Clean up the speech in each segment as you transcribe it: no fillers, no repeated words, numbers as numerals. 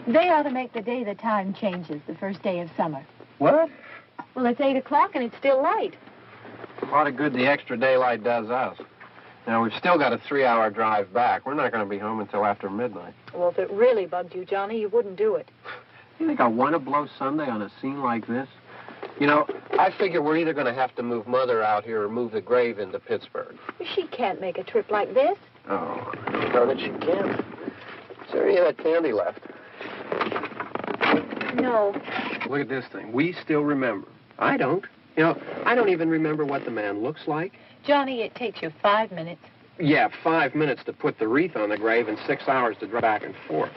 They ought to make the day the time changes, the first day of summer. What? Well, it's 8 o'clock and it's still light. A lot of good the extra daylight does us. Now, we've still got a 3-hour drive back. We're not going to be home until after midnight. Well, if it really bugged you, Johnny, you wouldn't do it. You think I want to blow Sunday on a scene like this? You know, I figure we're either going to have to move Mother out here or move the grave into Pittsburgh. She can't make a trip like this. Oh, I know that she can't. Is there any of that candy left? No. Look at this thing. We still remember. I don't. You know, I don't even remember what the man looks like. Johnny, it takes you 5 minutes. Yeah, 5 minutes to put the wreath on the grave and 6 hours to drive back and forth.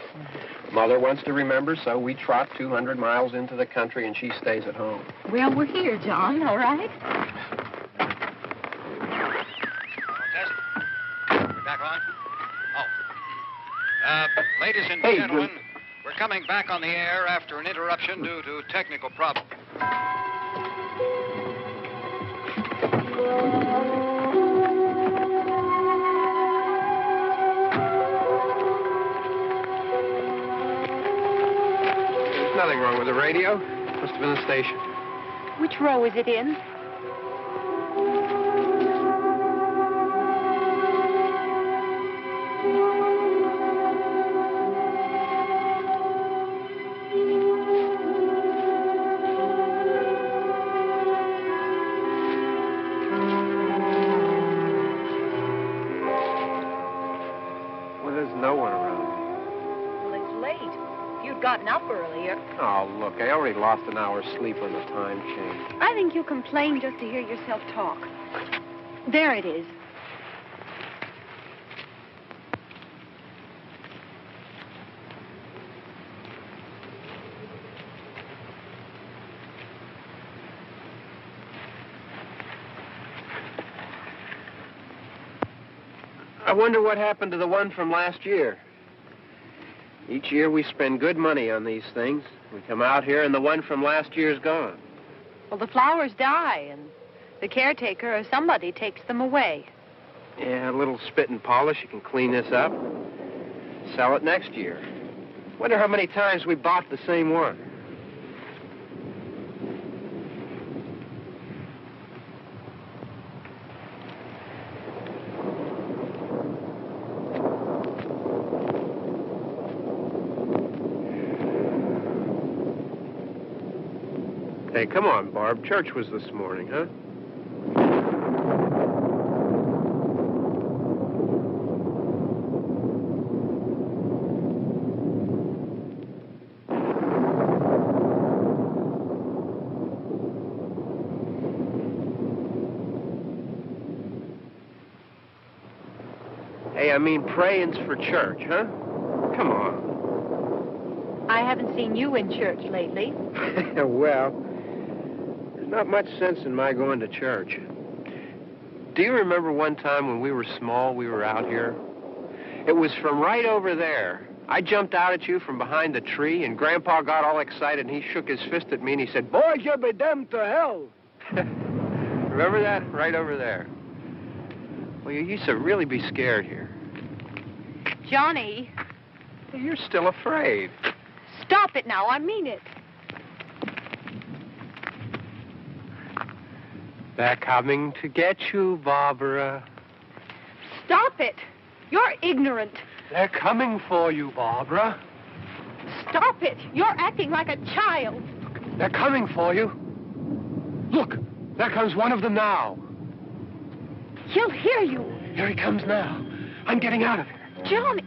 Mother wants to remember, so we trot 200 miles into the country and she stays at home. Well, we're here, John, all right? Test. We're back on? Oh. Ladies and gentlemen, we're coming back on the air after an interruption due to technical problems. There's nothing wrong with the radio. Must have been the station. Which row is it in? Gotten up earlier. Oh, look, I already lost an hour's sleep on the time change. I think you complain just to hear yourself talk. There it is. I wonder what happened to the one from last year. Each year we spend good money on these things. We come out here and the one from last year's gone. Well, the flowers die and the caretaker or somebody takes them away. Yeah, a little spit and polish. You can clean this up. Sell it next year. Wonder how many times we bought the same one. Hey, come on, Barb. Church was this morning, huh? Hey, I mean, praying's for church, huh? Come on. I haven't seen you in church lately. Well, not much sense in my going to church. Do you remember one time when we were small, we were out here? It was from right over there, I jumped out at you from behind the tree, and Grandpa got all excited, and he shook his fist at me, and he said, "Boys, you'll be damned to hell." Remember that? Right over there. Well, you used to really be scared here. Johnny. You're still afraid. Stop it now. I mean it. They're coming to get you, Barbara. Stop it. You're ignorant. They're coming for you, Barbara. Stop it. You're acting like a child. They're coming for you. Look, there comes one of them now. He'll hear you. Here he comes now. I'm getting out of here. Johnny.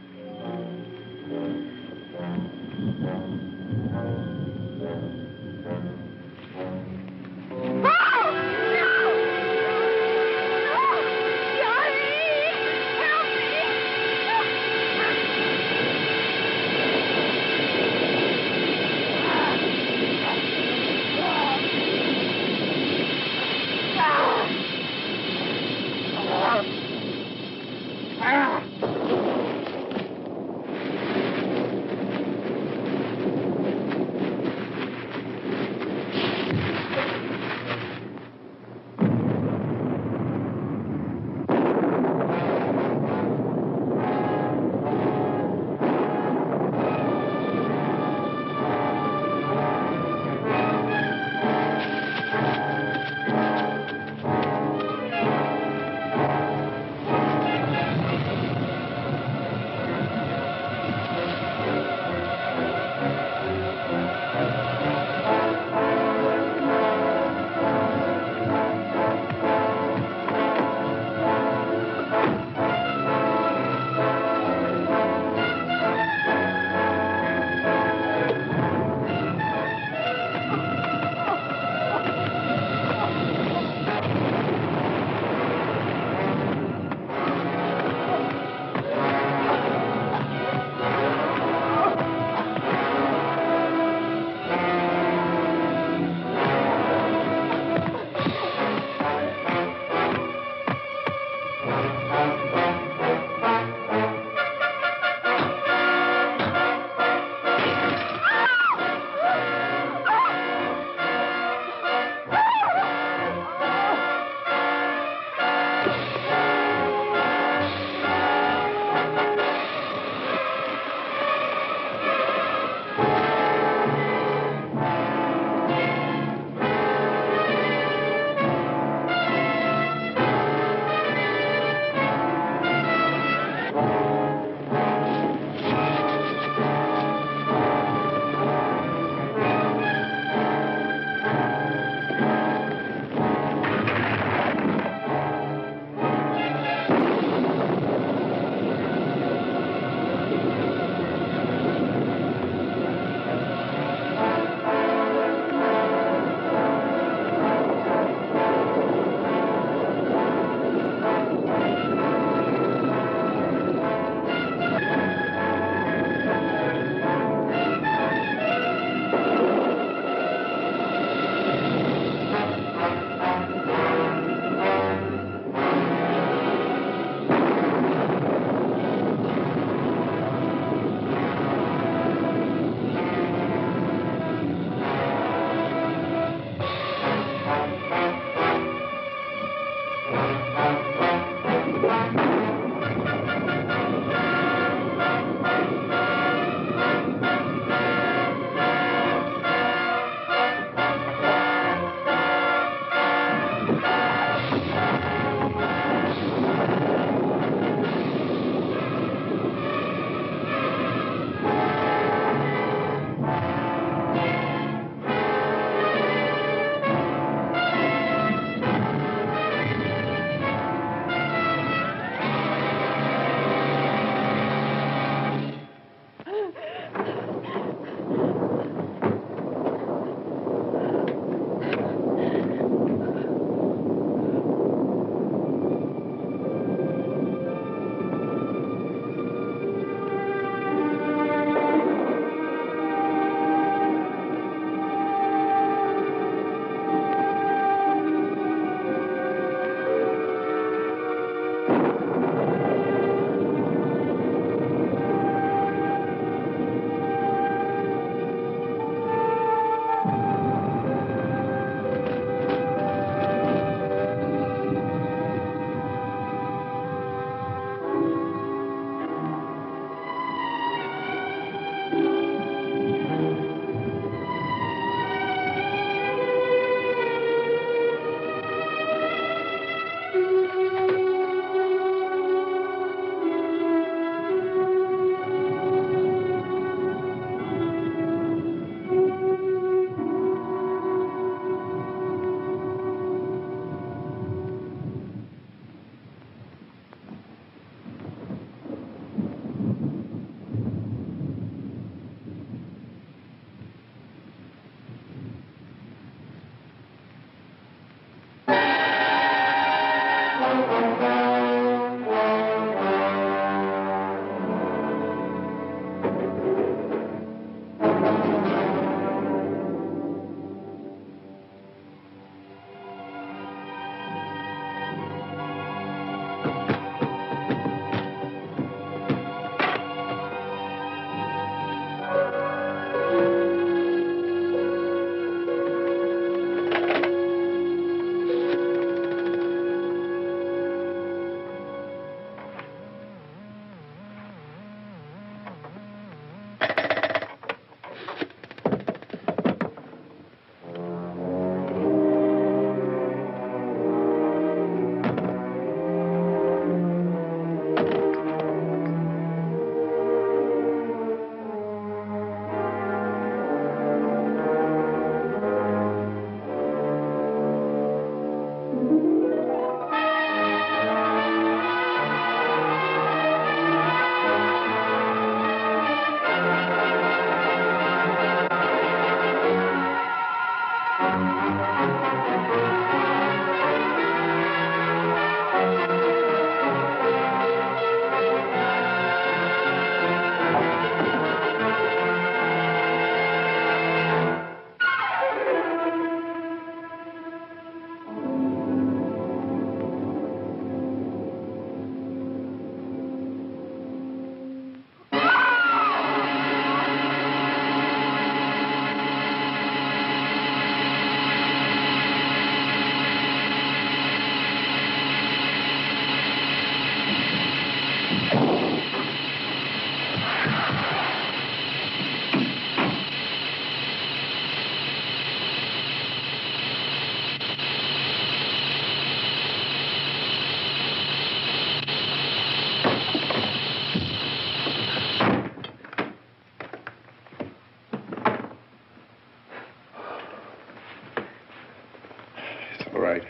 All right.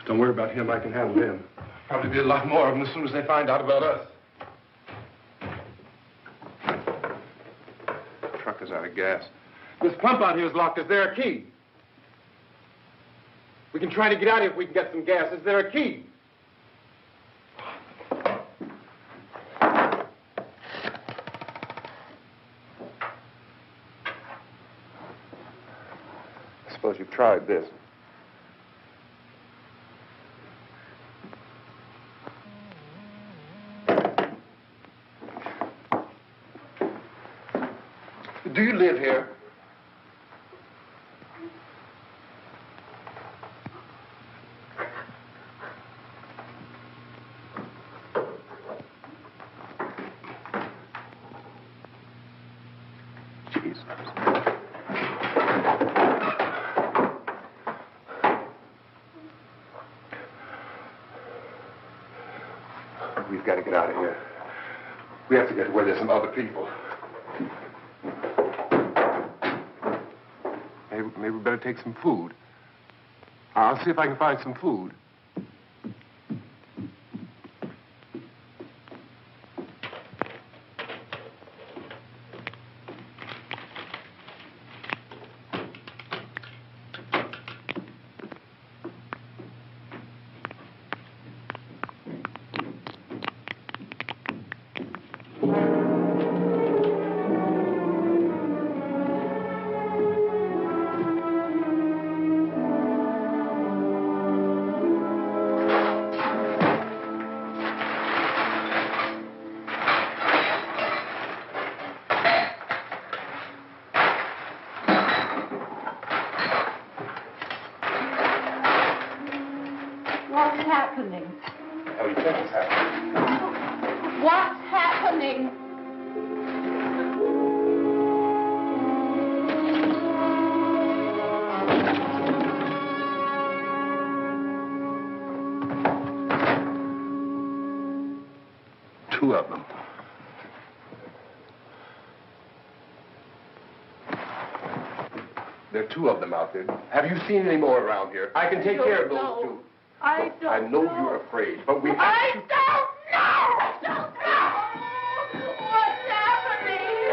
Don't worry about him. I can handle him. Probably be a lot more of them as soon as they find out about us. The truck is out of gas. This pump out here is locked. Is there a key? We can try to get out of here if we can get some gas. Is there a key? I suppose you've tried this. Do you live here? Jesus. We've got to get out of here. We have to get to where there's some other people. Maybe we better take some food. I'll see if I can find some food. What's happening? How do you think it's happening? What's happening? Two of them. There are two of them out there. Have you seen any more around here? I can take care of those two. I don't I know you're afraid, but we have I to... don't know! I don't know! What's happening?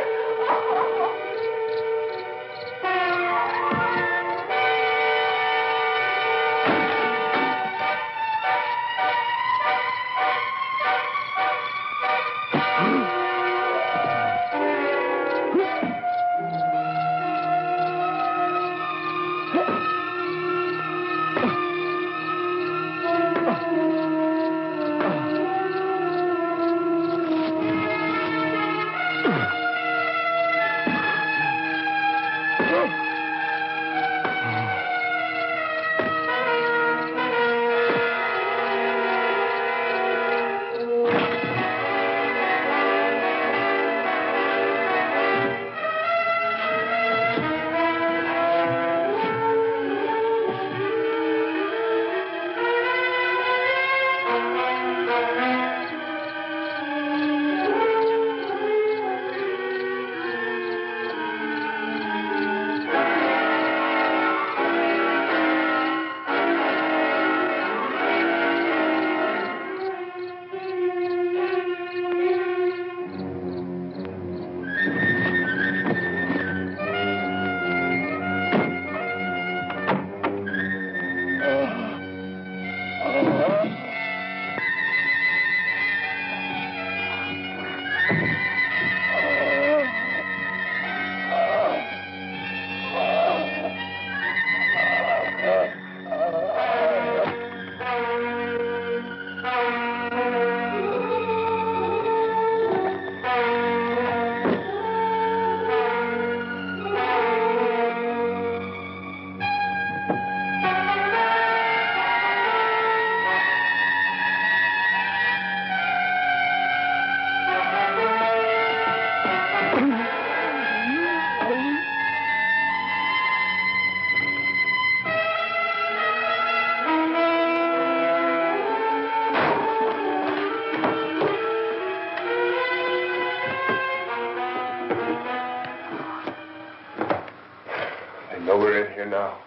we're in here now.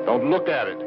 Don't look at it.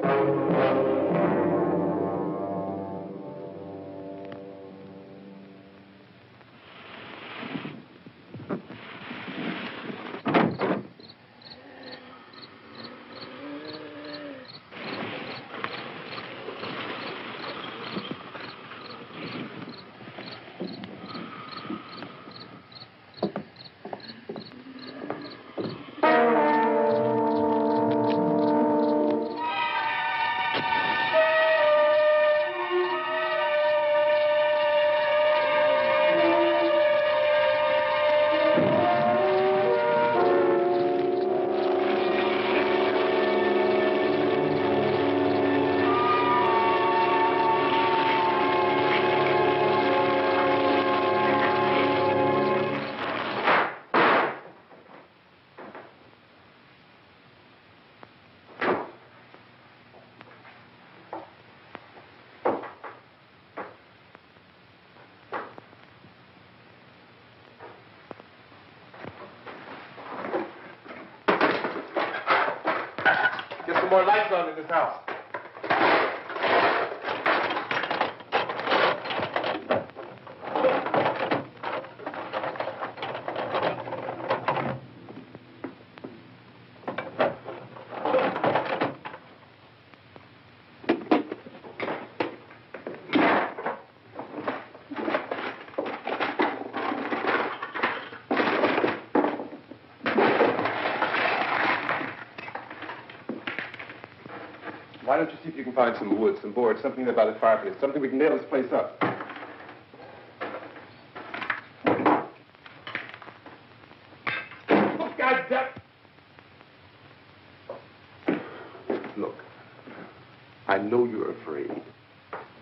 Get some more lights on in this house. Why don't you see if you can find some wood, some board, something about the fireplace, something we can nail this place up. Look, goddamn! Look, I know you're afraid.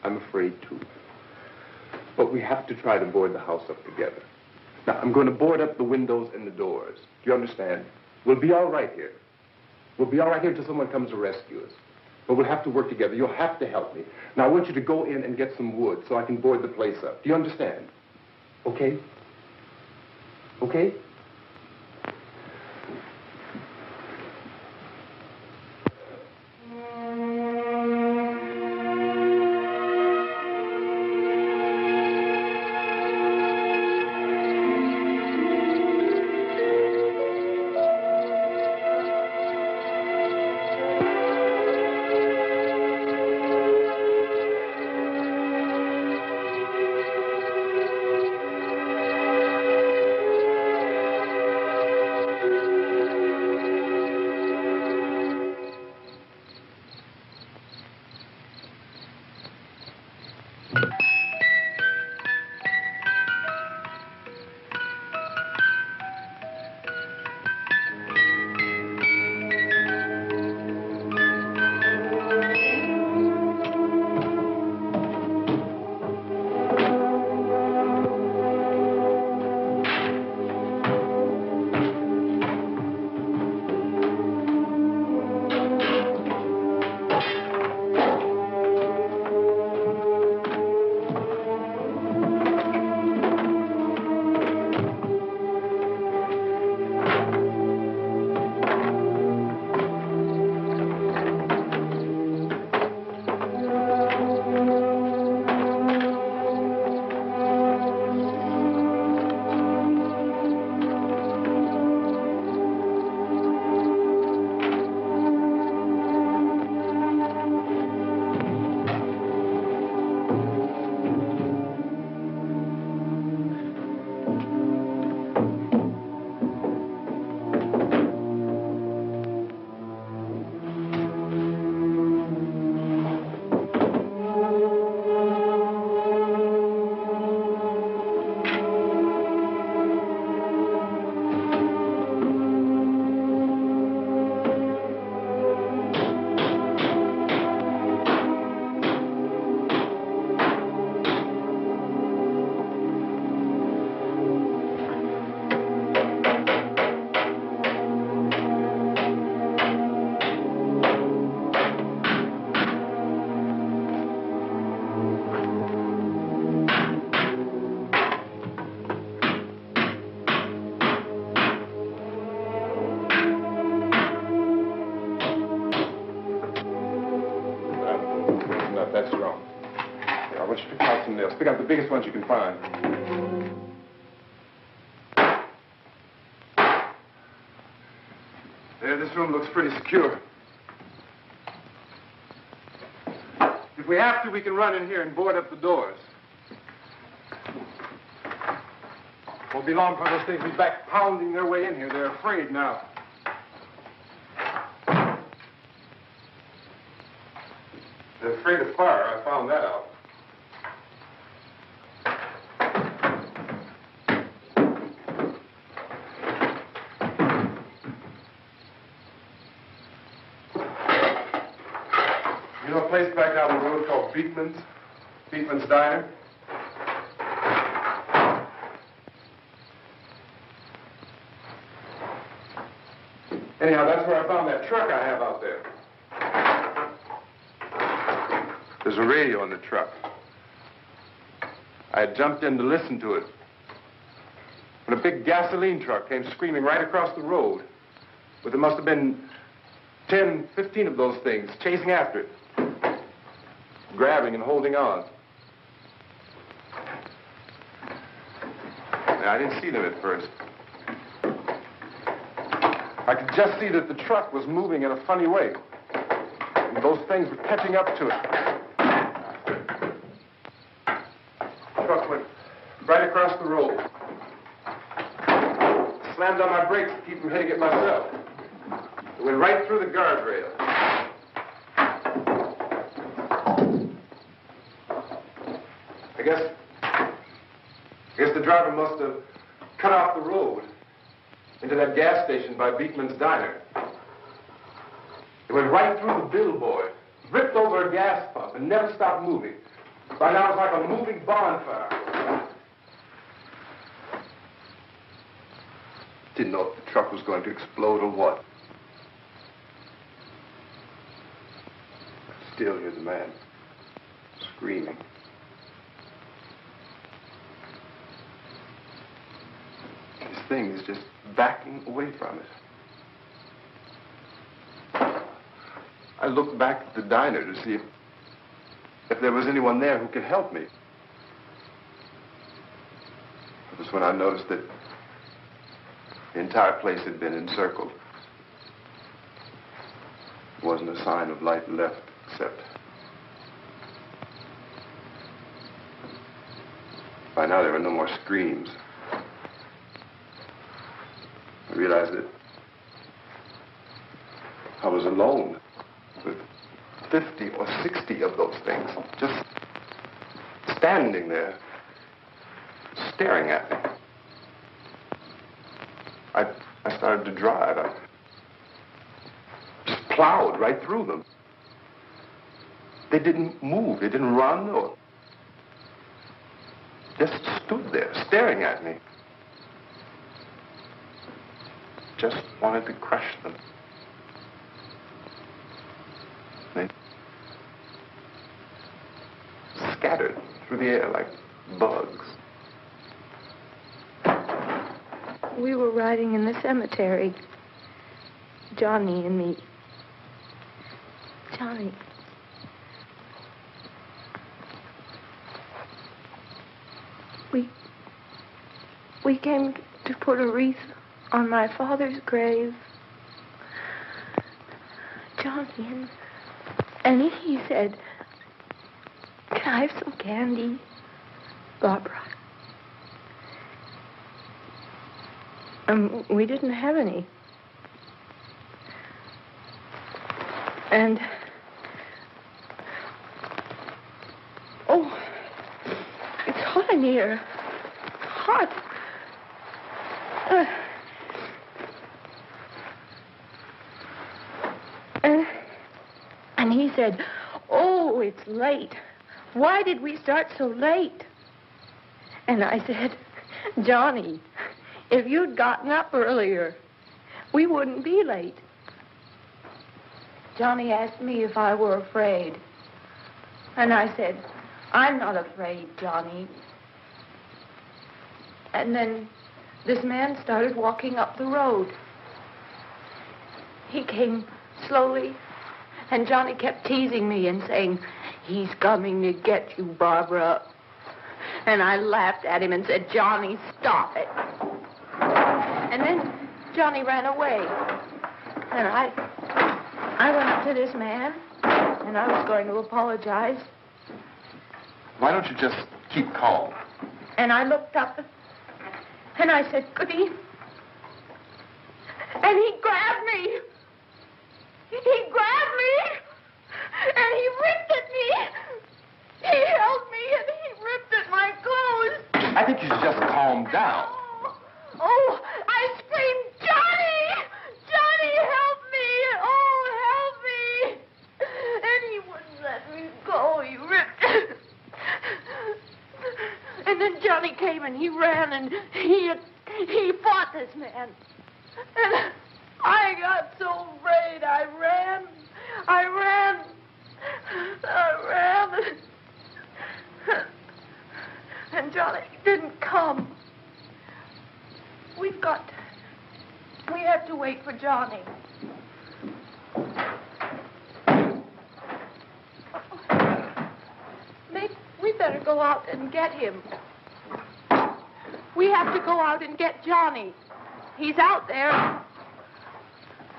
I'm afraid too. But we have to try to board the house up together. Now, I'm going to board up the windows and the doors. Do you understand? We'll be all right here. We'll be all right here until someone comes to rescue us. But we'll have to work together. You'll have to help me. Now, I want you to go in and get some wood so I can board the place up. Do you understand? Okay? Okay? Let's pick out the biggest ones you can find. There, this room looks pretty secure. If we have to, we can run in here and board up the doors. Won't be long before those things will be back pounding their way in here. They're afraid now. They're afraid of fire. I found that out. You know a place back down the road called Beekman's Diner? Anyhow, that's where I found that truck I have out there. There's a radio in the truck. I had jumped in to listen to it when a big gasoline truck came screaming right across the road. But there must have been 10, 15 of those things chasing after it, grabbing and holding on. Now, I didn't see them at first. I could just see that the truck was moving in a funny way. And those things were catching up to it. The truck went right across the road. Slammed on my brakes to keep from hitting it myself. It went right through the guardrail. I guess the driver must have cut off the road into that gas station by Beekman's Diner. It went right through the billboard, ripped over a gas pump, and never stopped moving. By now, it's like a moving bonfire. Didn't know if the truck was going to explode or what. Still, here's a man screaming. This thing is just backing away from it. I looked back at the diner to see if there was anyone there who could help me. It was when I noticed that the entire place had been encircled. There wasn't a sign of light left except by now there were no more screams. I realized that I was alone with 50 or 60 of those things, just standing there, staring at me. I started to drive. I just plowed right through them. They didn't move. They didn't run or just stood there, staring at me. Just wanted to crush them. They scattered through the air like bugs. We were riding in the cemetery, Johnny and me. Johnny. We came to put a wreath on my father's grave. Johnny, and he said, "Can I have some candy, Barbra?" We didn't have any. And, oh, it's hot in here. Hot. And he said, "Oh, it's late. Why did we start so late?" And I said, "Johnny, if you'd gotten up earlier, we wouldn't be late." Johnny asked me if I were afraid. And I said, "I'm not afraid, Johnny." And then this man started walking up the road. He came slowly, and Johnny kept teasing me and saying, "He's coming to get you, Barbra." And I laughed at him and said, Johnny, stop it. And then Johnny ran away. And I went up to this man, and I was going to apologize. Why don't you just keep calm? And I looked up, and I said, Goody. And he grabbed me. He grabbed me, and he ripped at me. He held me, and he ripped at my clothes. I think you should just calm down. Oh, I screamed, Johnny! Johnny, help me! Oh, help me! And he wouldn't let me go. He ripped. And then Johnny came and he ran and he fought this man. And I got so afraid. I ran. And Johnny didn't come. We have to wait for Johnny. We better go out and get him. We have to go out and get Johnny. He's out there.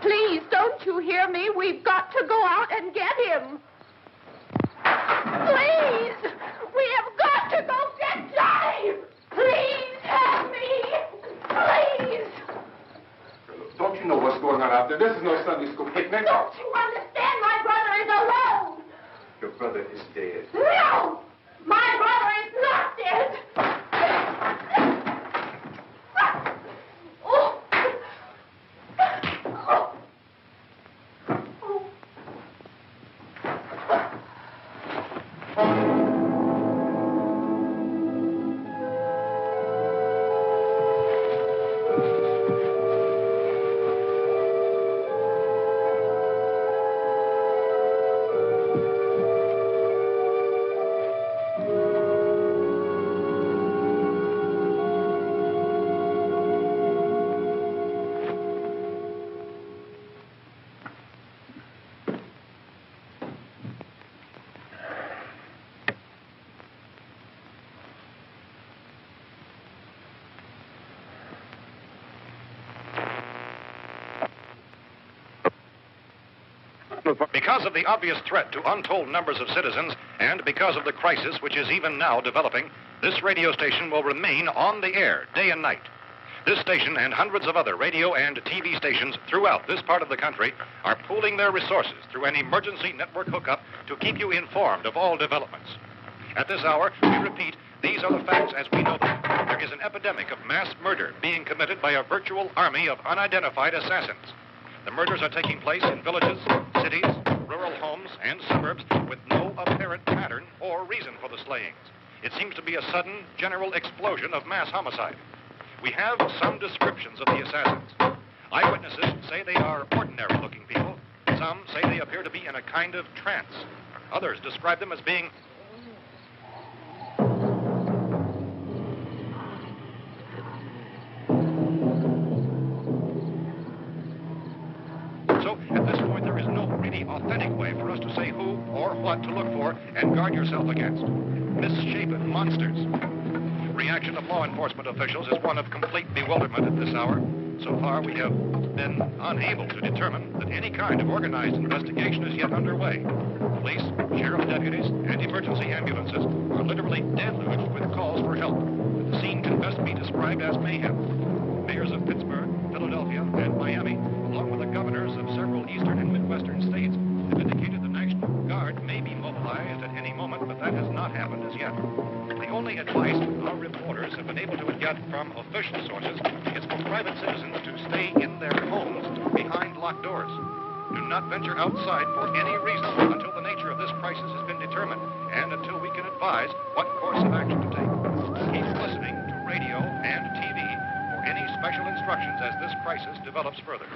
Please, don't you hear me? We've got to go out and get him. Please! We have got to go get Johnny! Please help me! Please! Don't you know what's going on out there? This is no Sunday school picnic. Don't you understand? My brother is alone! Your brother is dead. No! My brother is not dead! Oh. Oh. Because of the obvious threat to untold numbers of citizens, and because of the crisis which is even now developing, this radio station will remain on the air day and night. This station and hundreds of other radio and TV stations throughout this part of the country are pooling their resources through an emergency network hookup to keep you informed of all developments. At this hour, we repeat, these are the facts as we know them. There is an epidemic of mass murder being committed by a virtual army of unidentified assassins. The murders are taking place in villages, cities, rural homes, and suburbs with no apparent pattern or reason for the slayings. It seems to be a sudden, general explosion of mass homicide. We have some descriptions of the assassins. Eyewitnesses say they are ordinary-looking people. Some say they appear to be in a kind of trance. Others describe them as being authentic way for us to say who or what to look for and guard yourself against. Misshapen monsters. Reaction of law enforcement officials is one of complete bewilderment at this hour. So far, we have been unable to determine that any kind of organized investigation is yet underway. Police, sheriff deputies, and emergency ambulances are literally deluged with calls for help. The scene can best be described as mayhem. Mayors of Pittsburgh, Philadelphia, and Miami, along with the governors of several eastern and midwestern states, have indicated the National Guard may be mobilized at any moment, but that has not happened as yet. The only advice our reporters have been able to get from official sources is for private citizens to stay in their homes behind locked doors. Do not venture outside for any reason until the nature of this crisis has been determined and until we can advise what course of action to take. Keep listening to radio and TV for any special instructions as this crisis develops further.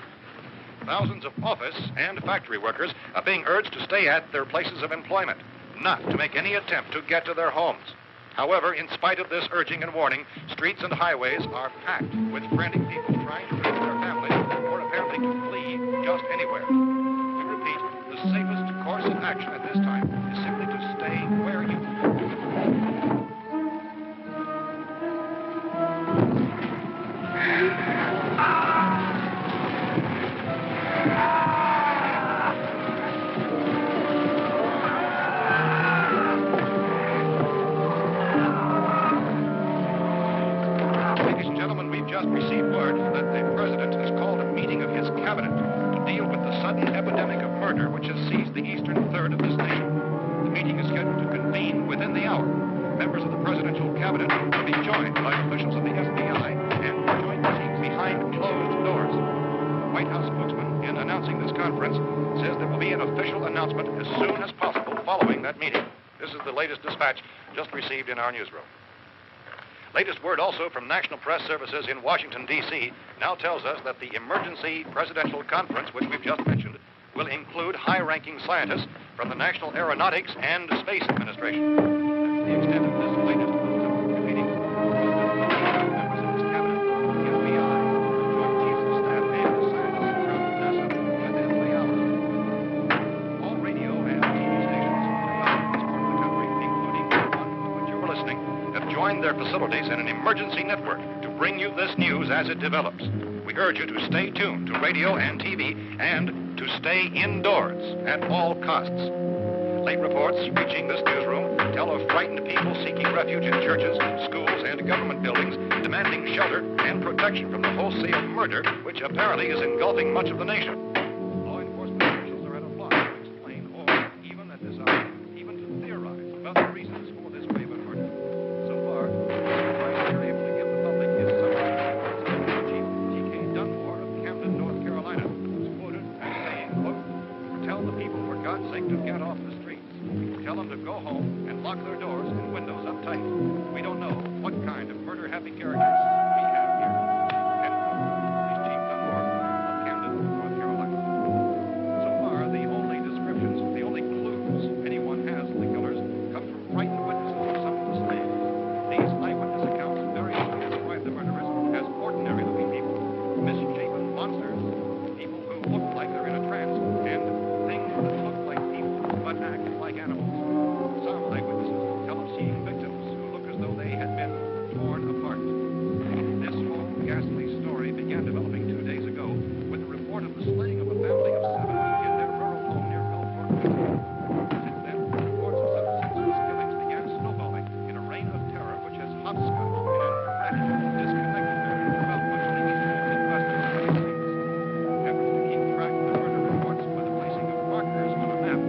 Thousands of office and factory workers are being urged to stay at their places of employment, not to make any attempt to get to their homes. However, in spite of this urging and warning, streets and highways are packed with frantic people trying to reach their families or apparently to flee just anywhere. We repeat, the safest course of action at this time is simply to stay where you are. received word that the president has called a meeting of his cabinet to deal with the sudden epidemic of murder which has seized the eastern third of this nation. The meeting is scheduled to convene within the hour. Members of the presidential cabinet will be joined by officials of the FBI and joint teams behind closed doors. The White House spokesman, in announcing this conference, says there will be an official announcement as soon as possible following that meeting. This is the latest dispatch just received in our newsroom. Latest word also from National Press Services in Washington, D.C. now tells us that the emergency presidential conference, which we've just mentioned, will include high-ranking scientists from the National Aeronautics and Space Administration. That's the extent of this latest meeting. Members of his cabinet, the FBI, joint chiefs of staff, and the scientists from NASA within the hour. All radio and TV stations throughout this part of the country, including the one to which you were listening, have joined their facilities in an emergency network to bring you this news as it develops. We urge you to stay tuned to radio and TV and to stay indoors at all costs. Late reports reaching this newsroom tell of frightened people seeking refuge in churches, schools, and government buildings, demanding shelter and protection from the wholesale murder which apparently is engulfing much of the nation. Law enforcement officials are at a loss to explain or even at this hour, even to theorize about the reasons for this wave of murder. So far, the advice they're able to give the public is summary. Chief T.K. Dunmore of Camden, North Carolina, was quoted as saying, quote, "Tell the people, for God's sake, to get off the streets. Tell them to go home and lock their doors and windows up tight. We don't know what kind of murder-happy characters we have here." End quote. He's Chief Dunmore of Camden, North Carolina. So far, the only descriptions, the only clues anyone has of the killers come from frightened witnesses of some of the slain. These eyewitness accounts variously describe the murderers as ordinary-looking people, misshapen monsters, people who look like they're in a trance, and things that look like people but act like animals. Some eyewitnesses tell of seeing victims who look as though they had been torn apart. This whole ghastly story began developing 2 days ago with the report of the slaying of a family of 7 in their rural home near Gulfport. Since then, reports of such senseless killings began snowballing in a reign of terror which has hopscotched in an erratic, disconnected manner throughout much of the eastern and midwestern United States. Efforts to keep track of the murder reports by the placing of markers on a map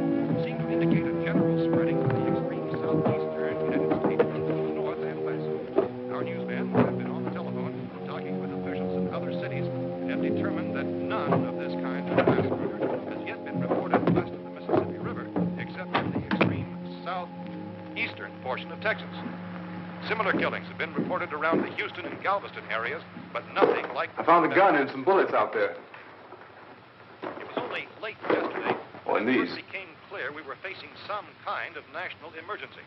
seem to indicate a general spreading of the extreme southeastern United States to the north and west. Our newsmen have been on the telephone talking with officials in other cities and have determined that none of this kind of mass murder has yet been reported west of the Mississippi River, except in the extreme southeastern portion of Texas. Similar killings have been reported around the Houston and Galveston areas, but nothing like... I found a gun and some bullets out there. It was only late yesterday Oh, and when these. it became clear we were facing some kind of national emergency.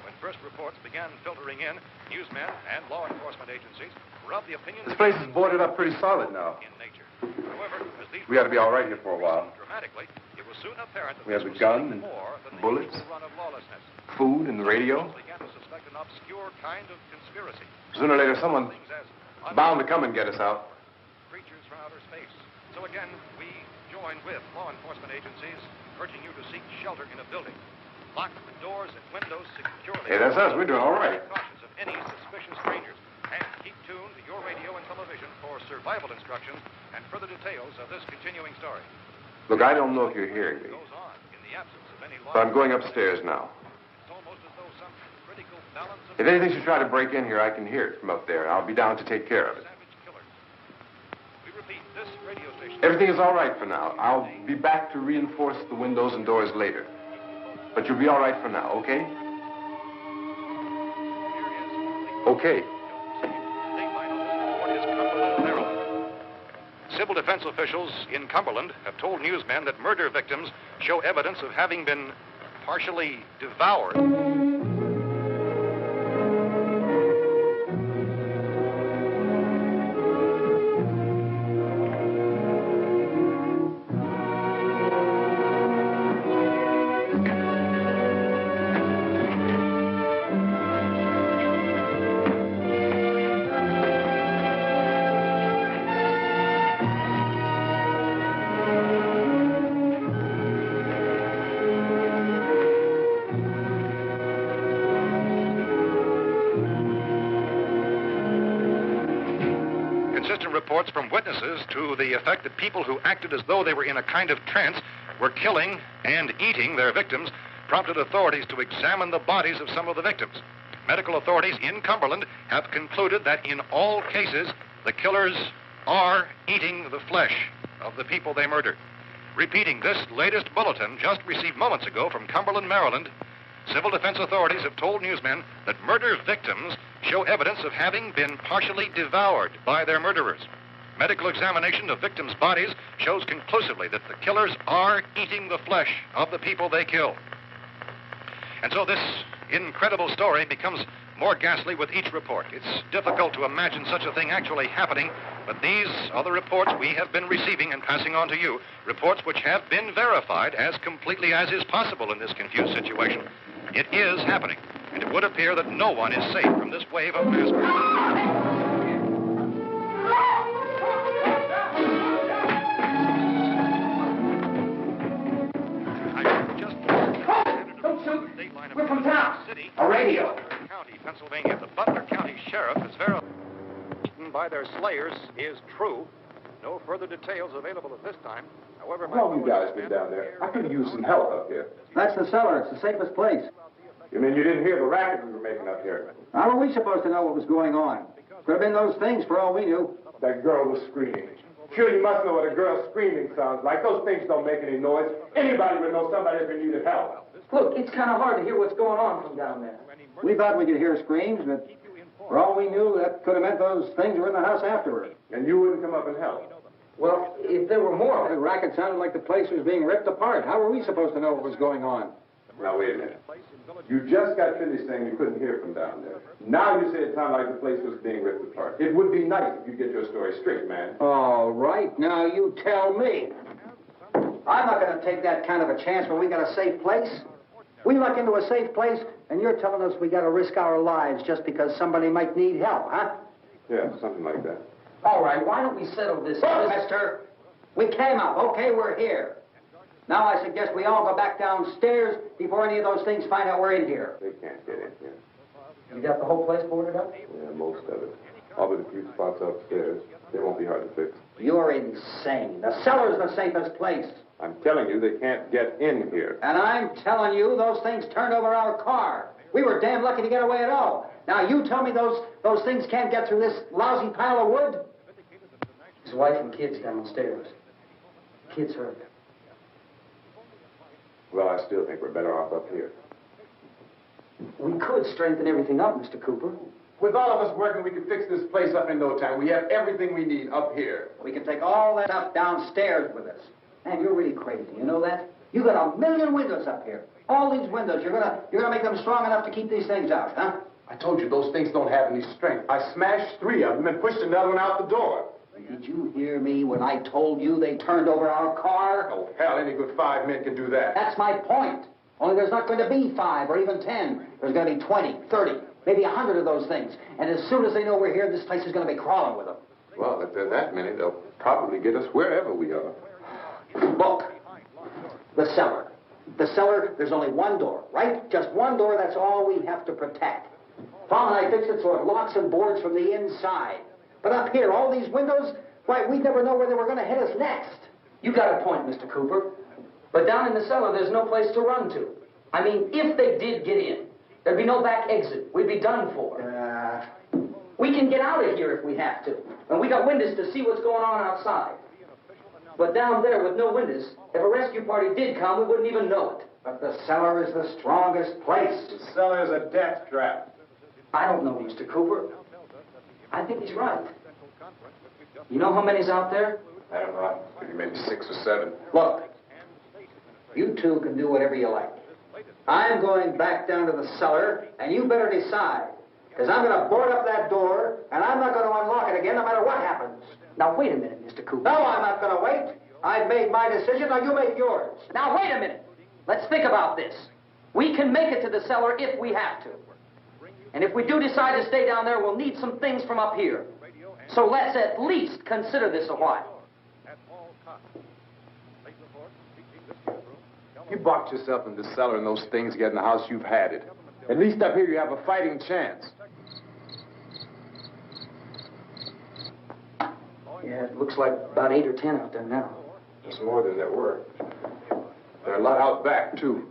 When first reports began filtering in, newsmen and law enforcement agencies were of the opinion This place is boarded up pretty solid now. in nature. However, as these We ought to be all right here for a while. dramatically, it was soon apparent that We have this the was gun something and more than the bullets. usual run of lawlessness. Food and the radio. Some began to suspect an obscure kind of conspiracy. Sooner or later, someone Things as bound to come and get us out. creatures from outer space. So again, we join with law enforcement agencies, urging you to seek shelter in a building. Lock the doors and windows securely. Hey, that's us. We're doing all right. Precautions of any suspicious strangers. And keep tuned to your radio and television for survival instructions and further details of this continuing story. Look, I don't know if you're hearing me, Goes on in the absence of any law. but I'm going upstairs now. It's almost as though some critical balance of If anything should try to break in here, I can hear it from up there. I'll be down to take care of it. savage killers. We repeat, this radio station. Everything is all right for now. I'll be back to reinforce the windows and doors later. But you'll be all right for now, okay? Okay. Civil defense officials in Cumberland have told newsmen that murder victims show evidence of having been partially devoured. consistent reports from witnesses to the effect that people who acted as though they were in a kind of trance were killing and eating their victims prompted authorities to examine the bodies of some of the victims. Medical authorities in Cumberland have concluded that in all cases, the killers are eating the flesh of the people they murdered. Repeating this latest bulletin just received moments ago from Cumberland, Maryland, civil defense authorities have told newsmen that murder victims show evidence of having been partially devoured by their murderers. Medical examination of victims' bodies shows conclusively that the killers are eating the flesh of the people they kill. And so this incredible story becomes more ghastly with each report. It's difficult to imagine such a thing actually happening, but these are the reports we have been receiving and passing on to you, reports which have been verified as completely as is possible in this confused situation. It is happening, and it would appear that no one is safe from this wave of mass murder. We're from town. A radio. County, Pennsylvania. The Butler County Sheriff has verified by their slayers is true. No further details available at this time. However, How long you guys been down there? I could use some help up here. That's the cellar. It's the safest place. You mean you didn't hear the racket we were making up here? How were we supposed to know what was going on? Could have been those things for all we knew. That girl was screaming. Sure, you must know what a girl screaming sounds like. Those things don't make any noise. Anybody would know somebody if they needed help. Look, it's kind of hard to hear what's going on from down there. We thought we could hear screams, but for all we knew, that could have meant those things were in the house afterward. And you wouldn't come up and help? Well, if there were more... The racket sounded like the place was being ripped apart. How were we supposed to know what was going on? Now, wait a minute. You just got finished saying you couldn't hear from down there. Now you say it sounded like the place was being ripped apart. It would be nice if you get your story straight, man. All right, now you tell me. I'm not going to take that kind of a chance when we got a safe place. We luck into a safe place, and you're telling us we got to risk our lives just because somebody might need help, huh? Yeah, something like that. All right, why don't we settle this? Look, mister, we came up. Okay, we're here. Now I suggest we all go back downstairs before any of those things find out we're in here. They can't get in here. You got the whole place boarded up? Yeah, most of it. All but a few spots upstairs. They won't be hard to fix. You're insane. The cellar's the safest place. I'm telling you, they can't get in here. And I'm telling you, those things turned over our car. We were damn lucky to get away at all. Now you tell me those things can't get through this lousy pile of wood? His wife and kids downstairs. Kids hurt. Well, I still think we're better off up here. We could strengthen everything up, Mr. Cooper. With all of us working, we could fix this place up in no time. We have everything we need up here. We can take all that stuff downstairs with us. Man, you're really crazy. You know that? You got 1 million windows up here. All these windows, you're gonna make them strong enough to keep these things out, huh? I told you those things don't have any strength. I smashed 3 of them and pushed another one out the door. Did you hear me when I told you they turned over our car? Oh, hell, any good 5 men can do that. That's my point. Only there's not going to be 5 or even 10. There's going to be 20, 30, maybe 100 of those things. And as soon as they know we're here, this place is going to be crawling with them. Well, if there are that many, they'll probably get us wherever we are. Look, the cellar. The cellar, there's only one door, right? Just one door, that's all we have to protect. Tom and I fixed it so it locks and boards from the inside. But up here, all these windows, why, we'd never know where they were going to hit us next. You got a point, Mr. Cooper. But down in the cellar, there's no place to run to. I mean, if they did get in, there'd be no back exit. We'd be done for. We can get out of here if we have to. And we got windows to see what's going on outside. But down there with no windows, if a rescue party did come, we wouldn't even know it. But the cellar is the strongest place. The cellar is a death trap. I don't know, Mr. Cooper. I think he's right. You know how many's out there? I don't know. Maybe 6 or 7. Look, you two can do whatever you like. I'm going back down to the cellar, and you better decide. Because I'm going to board up that door, and I'm not going to unlock it again no matter what happens. Now, wait a minute, Mr. Cooper. No, I'm not going to wait. I've made my decision, now you make yours. Now, wait a minute. Let's think about this. We can make it to the cellar if we have to. And if we do decide to stay down there, we'll need some things from up here. So let's at least consider this a while. You boxed yourself in the cellar and those things get in the house, you've had it. At least up here you have a fighting chance. Yeah, it looks like about 8 or 10 out there now. There's more than there were. There are a lot out back, too.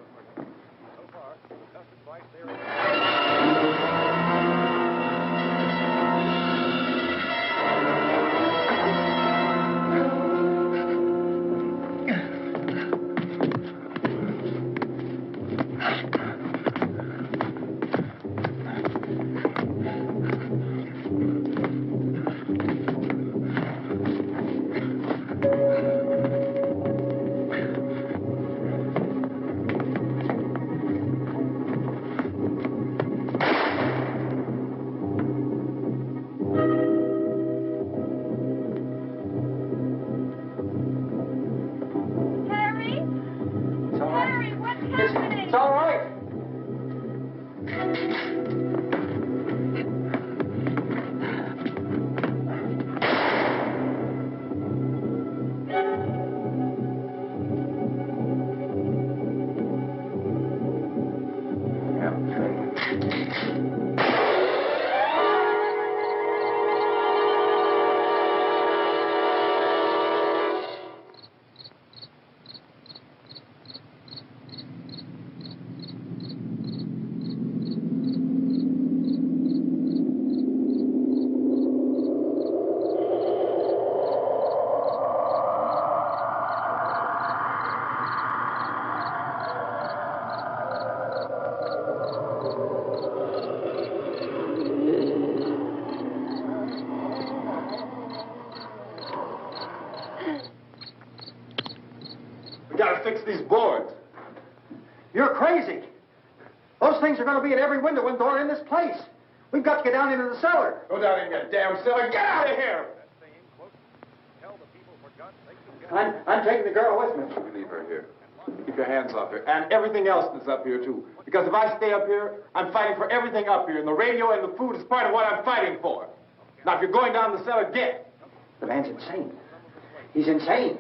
Fix these boards. You're crazy. Those things are going to be at every window and door in this place. We've got to get down into the cellar. Go down in your damn cellar. Get out of here! I'm taking the girl with me. You leave her here. Keep your hands off her. And everything else that's up here, too. Because if I stay up here, I'm fighting for everything up here. And the radio and the food is part of what I'm fighting for. Now, if you're going down the cellar, get. The man's insane. He's insane.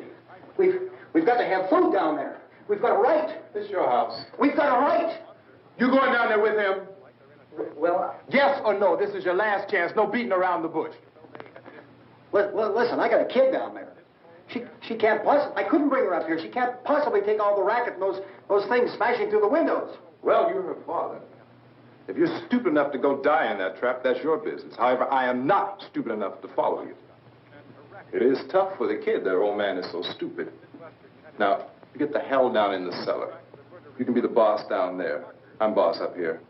We've got to have food down there. We've got a right. This is your house. We've got a right. You going down there with him? Well, yes or no? This is your last chance. No beating around the bush. Listen, I got a kid down there. She can't possibly... I couldn't bring her up here. She can't possibly take all the racket and those things smashing through the windows. Well, you're her father. If you're stupid enough to go die in that trap, that's your business. However, I am not stupid enough to follow you. It is tough for the kid. Their old man is so stupid. Now, you get the hell down in the cellar. You can be the boss down there. I'm boss up here.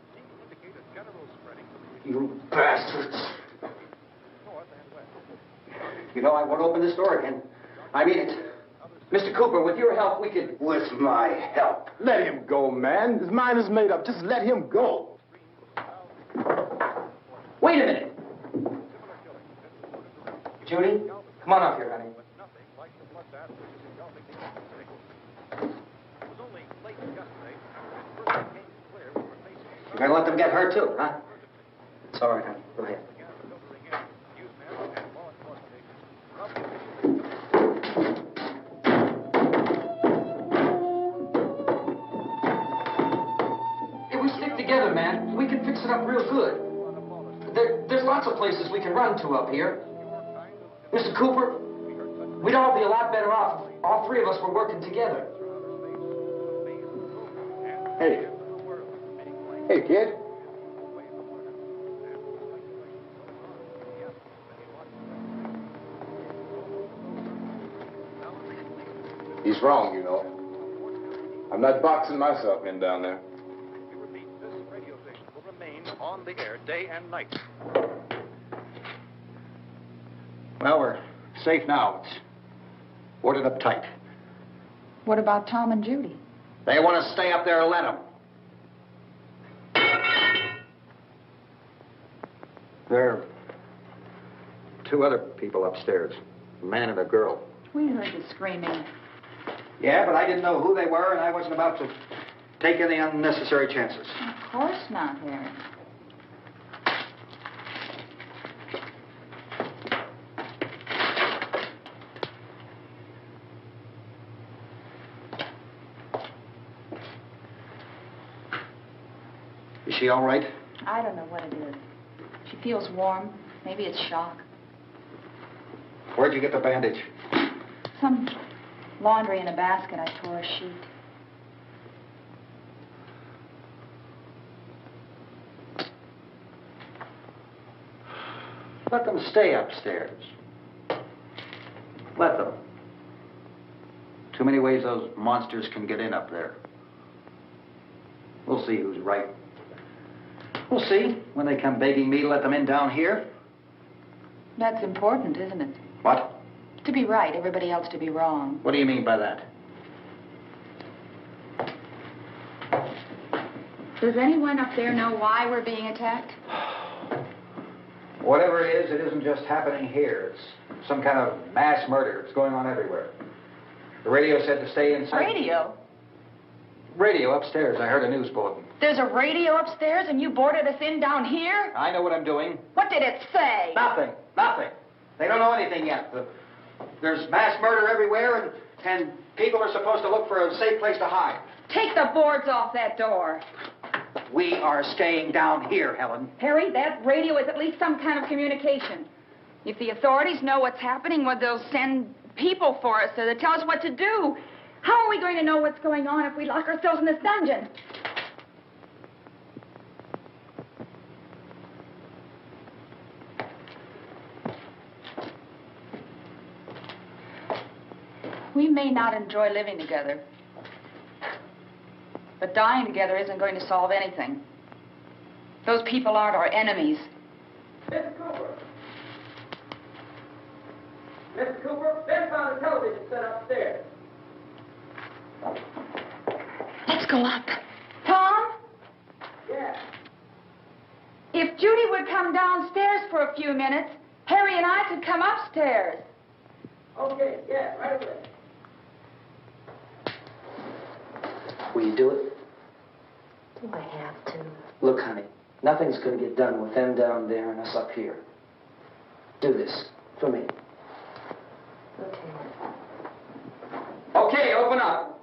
You bastards. You know, I won't open this door again. I mean it. Mr. Cooper, with your help, we could... With my help? Let him go, man. His mind is made up. Just let him go. Wait a minute. Judy, come on up here, honey. You're going to let them get hurt, too, huh? It's all right, honey. Go ahead. If we stick together, man, we can fix it up real good. There's lots of places we can run to up here. Mr. Cooper, we'd all be a lot better off if all three of us were working together. Hey. Hey, kid. He's wrong, you know. I'm not boxing myself in down there. We repeat, this radio station will remain on the air day and night. Well, we're safe now. It's boarded up tight. What about Tom and Judy? They want to stay up there, let them. There are two other people upstairs, a man and a girl. We heard the screaming. Yeah, but I didn't know who they were, and I wasn't about to take any unnecessary chances. Of course not, Harry. Is she all right? I don't know what it is. She feels warm. Maybe it's shock. Where'd you get the bandage? Some laundry in a basket. I tore a sheet. Let them stay upstairs. Let them. Too many ways those monsters can get in up there. We'll see who's right. We'll see when they come begging me to let them in down here. That's important, isn't it? What? To be right, everybody else to be wrong. What do you mean by that? Does anyone up there know why we're being attacked? Whatever it is, it isn't just happening here. It's some kind of mass murder. It's going on everywhere. The radio said to stay inside. Radio? Radio upstairs. I heard a news bulletin. There's a radio upstairs and you boarded us in down here? I know what I'm doing. What did it say? Nothing. Nothing. They don't know anything yet. There's mass murder everywhere, and people are supposed to look for a safe place to hide. Take the boards off that door. We are staying down here, Helen. Harry, that radio is at least some kind of communication. If the authorities know what's happening, well, they'll send people for us to tell us what to do. How are we going to know what's going on if we lock ourselves in this dungeon? We may not enjoy living together, but dying together isn't going to solve anything. Those people aren't our enemies. Mr. Cooper! Mr. Cooper, Ben found a television set upstairs. Let's go up. Tom? Yeah. If Judy would come downstairs for a few minutes, Harry and I could come upstairs. Okay, yeah, right away. Will you do it? Do I have to? Look, honey, nothing's going to get done with them down there and us up here. Do this for me. Okay. Okay, open up.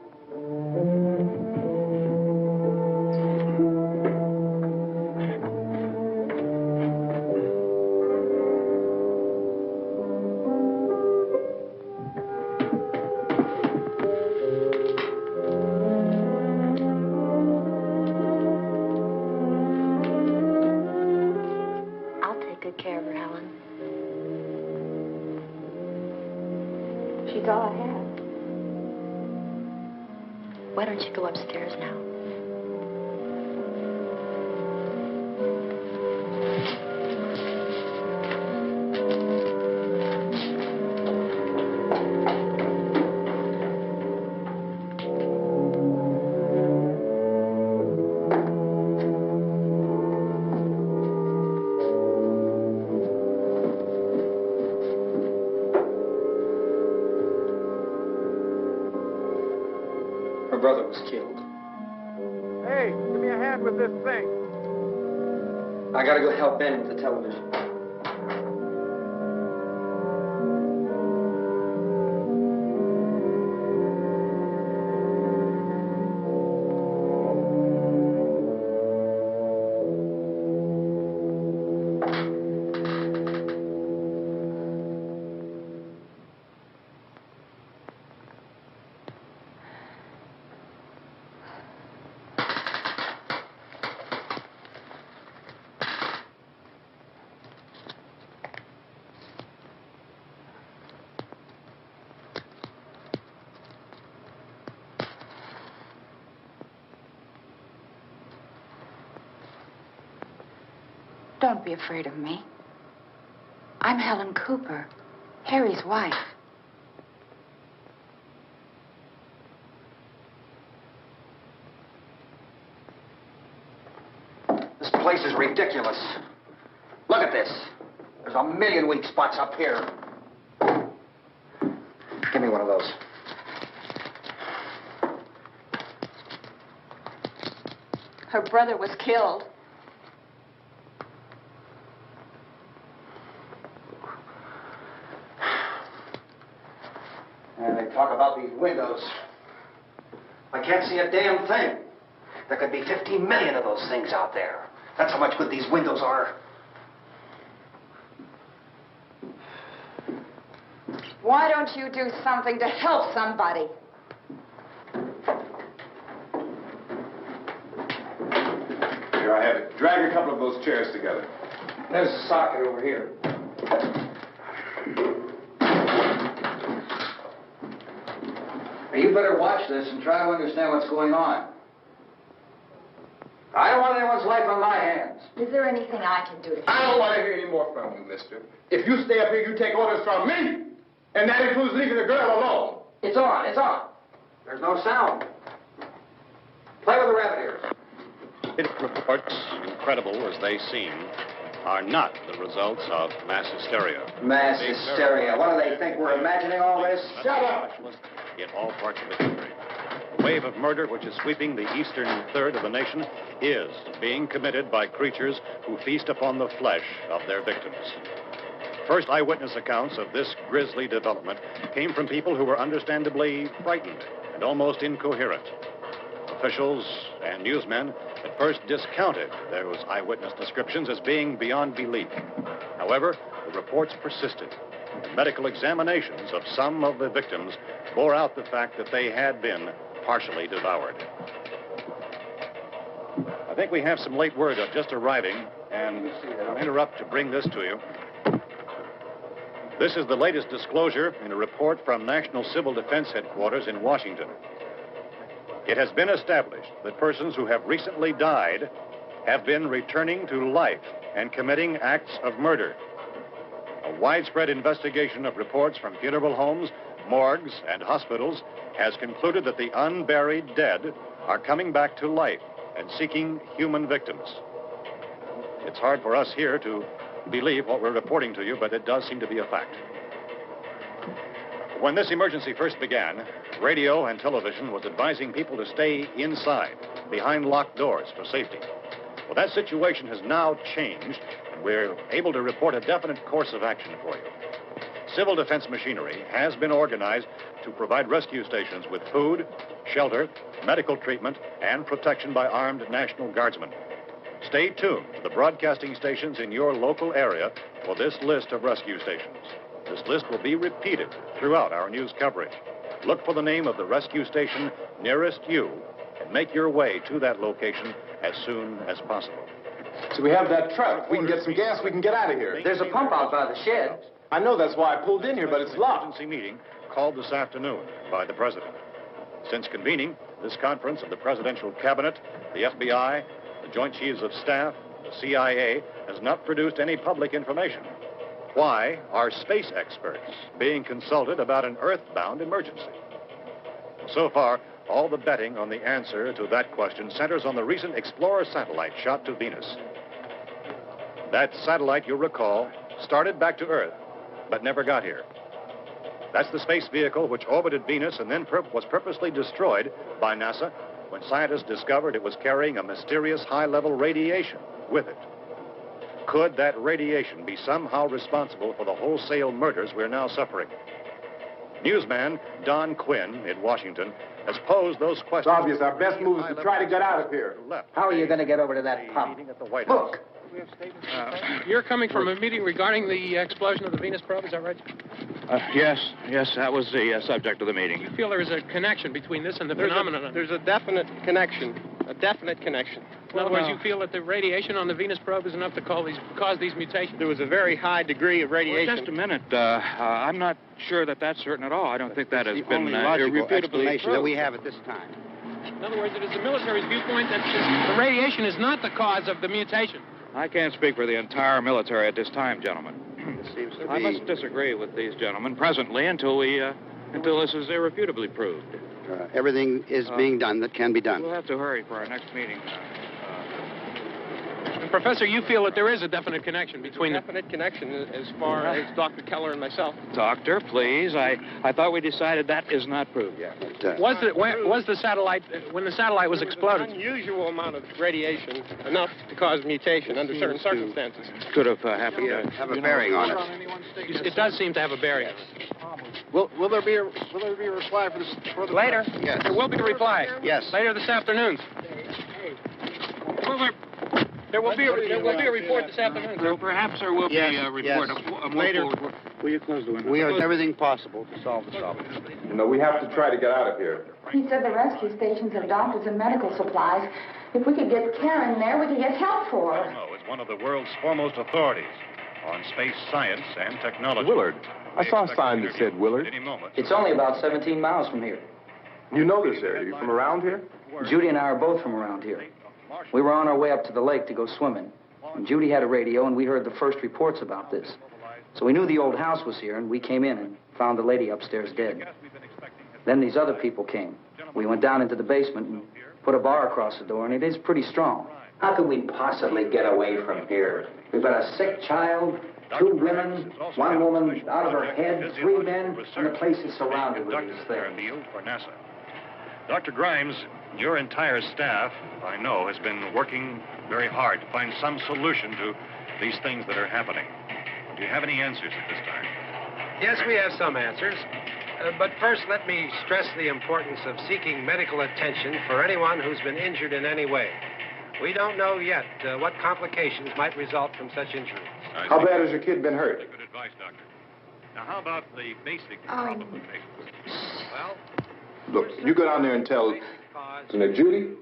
I'll take good care of her, Helen. She's all I have. Why don't you go upstairs now? Her brother was killed. Hey, give me a hand with this thing. I gotta go help Ben with the television. Don't be afraid of me. I'm Helen Cooper, Harry's wife. This place is ridiculous. Look at this. There's a million weak spots up here. Give me one of those. Her brother was killed. And they talk about these windows. I can't see a damn thing. There could be 15 million of those things out there. That's how much good these windows are. Why don't you do something to help somebody? Here, I have it. Drag a couple of those chairs together. There's a socket over here. Now, you better watch this and try to understand what's going on. I don't want anyone's life on my hands. Is there anything I can do to I don't want to hear any more from you, mister. If you stay up here, you take orders from me. And that includes leaving the girl alone. It's on, it's on. There's no sound. Play with the rabbit ears. Reports, incredible as they seem, are not the results of mass hysteria. Mass hysteria. What do they think? We're imagining all this? Shut up! In all parts of the country. The wave of murder which is sweeping the eastern third of the nation is being committed by creatures who feast upon the flesh of their victims. First eyewitness accounts of this grisly development came from people who were understandably frightened and almost incoherent. Officials and newsmen at first discounted those eyewitness descriptions as being beyond belief. However, the reports persisted, and medical examinations of some of the victims bore out the fact that they had been partially devoured. I think we have some late word just arriving, and I'll interrupt to bring this to you. This is the latest disclosure in a report from National Civil Defense Headquarters in Washington. It has been established that persons who have recently died have been returning to life and committing acts of murder. A widespread investigation of reports from funeral homes, morgues, and hospitals has concluded that the unburied dead are coming back to life and seeking human victims. It's hard for us here to believe what we're reporting to you, but it does seem to be a fact. When this emergency first began, radio and television was advising people to stay inside, behind locked doors for safety. Well, that situation has now changed, and we're able to report a definite course of action for you. Civil defense machinery has been organized to provide rescue stations with food, shelter, medical treatment, and protection by armed National Guardsmen. Stay tuned to the broadcasting stations in your local area for this list of rescue stations. This list will be repeated throughout our news coverage. Look for the name of the rescue station nearest you and make your way to that location as soon as possible. So we have that truck. If we can get some gas, we can get out of here. There's a pump out by the shed. I know, that's why I pulled in here, but it's locked. Emergency meeting called this afternoon by the President. Since convening this conference of the Presidential Cabinet, the FBI, the Joint Chiefs of Staff, the CIA has not produced any public information. Why are space experts being consulted about an earthbound emergency? So far, all the betting on the answer to that question centers on the recent Explorer satellite shot to Venus. That satellite, you'll recall, started back to Earth, but never got here. That's the space vehicle which orbited Venus and then was purposely destroyed by NASA when scientists discovered it was carrying a mysterious high-level radiation with it. Could that radiation be somehow responsible for the wholesale murders we're now suffering? Newsman Don Quinn in Washington has posed those questions. It's obvious our best move is to try to get out of here. How are you going to get over to that pump? At the White House. Look. You're coming from a meeting regarding the explosion of the Venus probe, is that right? Yes, that was the subject of the meeting. You feel there is a connection between this and the phenomenon? There's a definite connection. A definite connection. In other words, you feel that the radiation on the Venus probe is enough to cause these mutations? There was a very high degree of radiation. Well, just a minute. I'm not sure that that's certain at all. I don't think that has been irrefutably explanation that we have at this time. In other words, it is the military's viewpoint that the radiation is not the cause of the mutation. I can't speak for the entire military at this time, gentlemen. It seems to I be... must disagree with these gentlemen presently until this is irrefutably proved. everything is being done that can be done. We'll have to hurry for our next meeting. Professor, you feel that there is a definite connection between a definite connection as far as Dr. Keller and myself. Doctor, please. I thought we decided that is not proved yet. Was the satellite, when the satellite was exploded? An unusual amount of radiation, enough to cause mutation under certain circumstances. Could have happened. Have a bearing on it. It does seem to have a bearing. Will there be a reply for the later? Yes. There will be a reply. Yes. Later this afternoon. There will be a report this afternoon. Perhaps there will be a report. Yes. Later. Will you close the window? We are doing everything possible to solve the problem. You know, we have to try to get out of here. He said the rescue stations have doctors and medical supplies. If we could get care in there, we could get help for her. No, it's one of the world's foremost authorities on space science and technology. Willard. I saw a sign that said Willard. Any moment. It's only about 17 miles from here. You know this area. You from around here? Judy and I are both from around here. We were on our way up to the lake to go swimming. And Judy had a radio, and we heard the first reports about this. So we knew the old house was here, and we came in and found the lady upstairs dead. Then these other people came. We went down into the basement and put a bar across the door, and it is pretty strong. How could we possibly get away from here? We've got a sick child, 2 women, 1 woman out of her head, 3 men, and the place is surrounded with these things. For NASA. Dr. Grimes, your entire staff, I know, has been working very hard to find some solution to these things that are happening. Do you have any answers at this time? Yes, we have some answers. But first, let me stress the importance of seeking medical attention for anyone who's been injured in any way. We don't know yet what complications might result from such injuries. How bad has your kid been hurt? Good advice, Doctor. Now, how about the basic Well, Look, you go down there and tell... Now, Judy?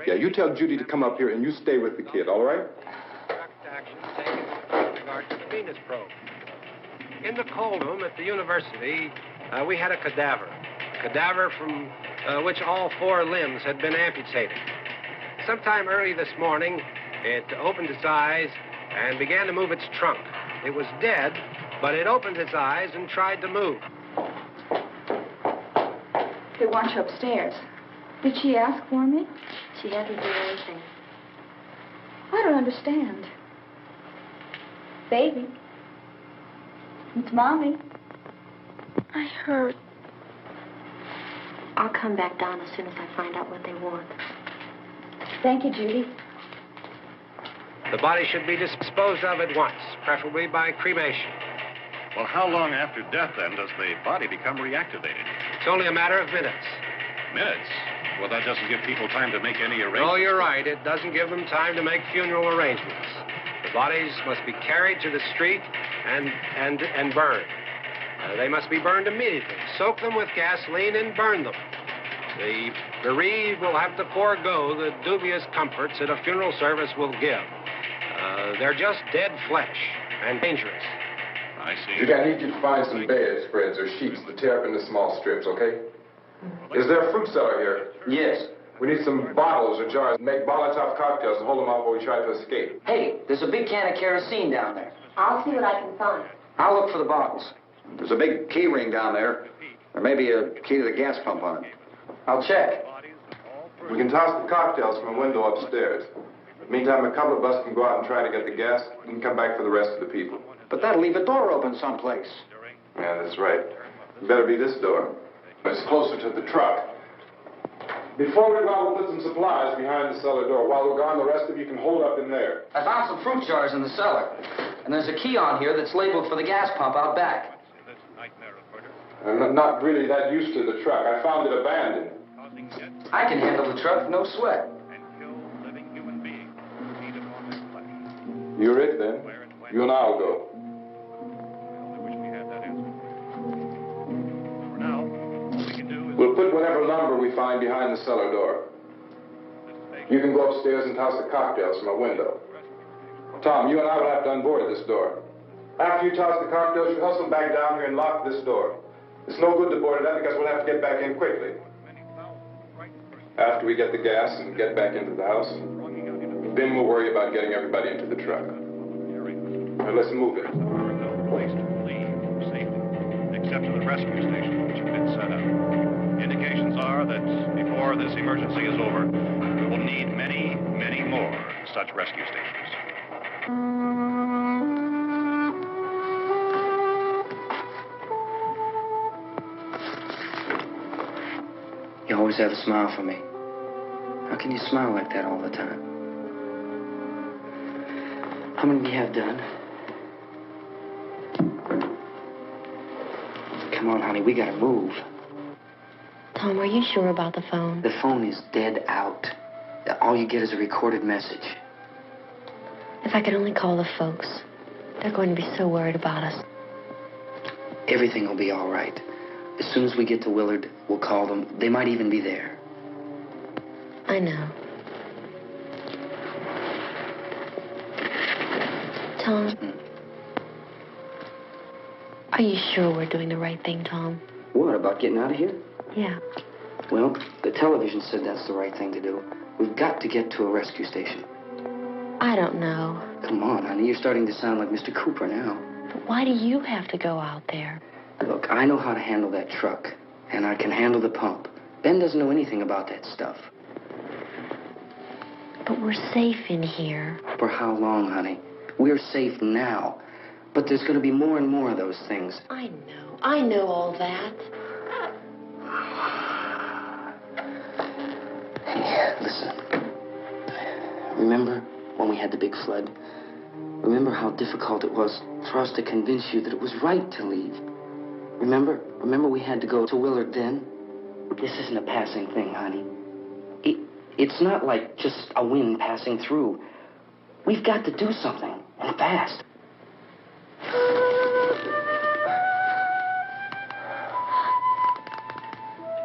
Yeah, you tell Judy to come up here and you stay with the kid, all right? direct action taken with regard to the Venus probe. In the cold room at the university, we had a cadaver from which all 4 limbs had been amputated. Sometime early this morning, it opened its eyes and began to move its trunk. It was dead, but it opened its eyes and tried to move. They want you upstairs. Did she ask for me? She hasn't done anything. I don't understand. Baby. It's Mommy. I heard. I'll come back down as soon as I find out what they want. Thank you, Judy. The body should be disposed of at once, preferably by cremation. Well, how long after death, then, does the body become reactivated? It's only a matter of minutes. Minutes? Well, that doesn't give people time to make any arrangements. Oh, you're right. It doesn't give them time to make funeral arrangements. The bodies must be carried to the street and burned. They must be burned immediately. Soak them with gasoline and burn them. The bereaved will have to forego the dubious comforts that a funeral service will give. They're just dead flesh and dangerous. I see. Judy, I need you to find some bedspreads or sheets to tear up into small strips, okay? Is there a fruit cellar here? Yes. We need some bottles or jars. Make Molotov cocktails and hold them out while we try to escape. Hey, there's a big can of kerosene down there. I'll see what I can find. I'll look for the bottles. There's a big key ring down there. There may be a key to the gas pump on it. I'll check. We can toss the cocktails from a window upstairs. Meantime, a couple of us can go out and try to get the gas and come back for the rest of the people. But that'll leave a door open someplace. Yeah, that's right. It better be this door. It's closer to the truck. Before we go out, we'll put some supplies behind the cellar door. While we're gone, the rest of you can hold up in there. I found some fruit jars in the cellar. And there's a key on here that's labeled for the gas pump out back. I'm not really that used to the truck. I found it abandoned. I can handle the truck, no sweat. You're it, then. You and I'll go. We'll put whatever lumber we find behind the cellar door. You can go upstairs and toss the cocktails from a window. Tom, you and I will have to unboard this door. After you toss the cocktails, you hustle back down here and lock this door. It's no good to board it up because we'll have to get back in quickly. After we get the gas and get back into the house, then we'll worry about getting everybody into the truck. Now, let's move it. Place to leave safely, except to the rescue station, which have been set up. Indications are that before this emergency is over, we will need many, many more such rescue stations. You always have a smile for me. How can you smile like that all the time? How many do you have done? Come on, honey, we gotta move. Tom, are you sure about the phone? The phone is dead out. All you get is a recorded message. If I could only call the folks. They're going to be so worried about us. Everything will be all right. As soon as we get to Willard, we'll call them. They might even be there. I know. Tom? Are you sure we're doing the right thing, Tom? What, about getting out of here? Yeah. Well, the television said that's the right thing to do. We've got to get to a rescue station. I don't know. Come on, honey. You're starting to sound like Mr. Cooper now. But why do you have to go out there? Look, I know how to handle that truck, and I can handle the pump. Ben doesn't know anything about that stuff. But we're safe in here. For how long, honey? We're safe now. But there's going to be more and more of those things. I know. I know all that. Hey, listen. Remember when we had the big flood? Remember how difficult it was for us to convince you that it was right to leave? Remember? Remember we had to go to Willard then? This isn't a passing thing, honey. It's not like just a wind passing through. We've got to do something, and fast.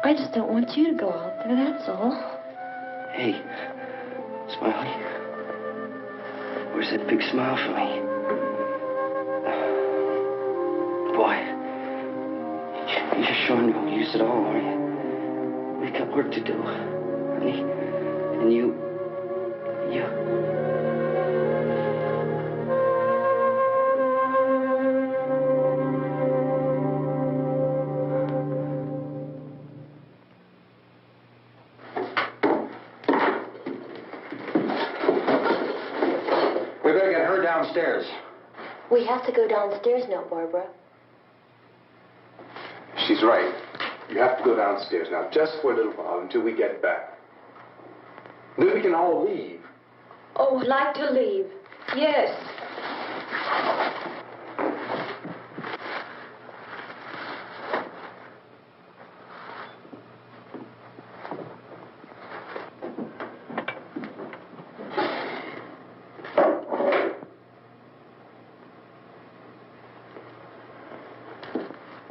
I just don't want you to go out there, that's all. Hey, Smiley. Where's that big smile for me? Boy, you're showing no use at all, are you? We've got work to do, honey. And you... We better get her downstairs. We have to go downstairs now, Barbara. She's right. You have to go downstairs now, just for a little while, until we get back. Then we can all leave. Oh, I'd like to leave. Yes.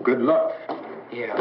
Good luck. Yeah.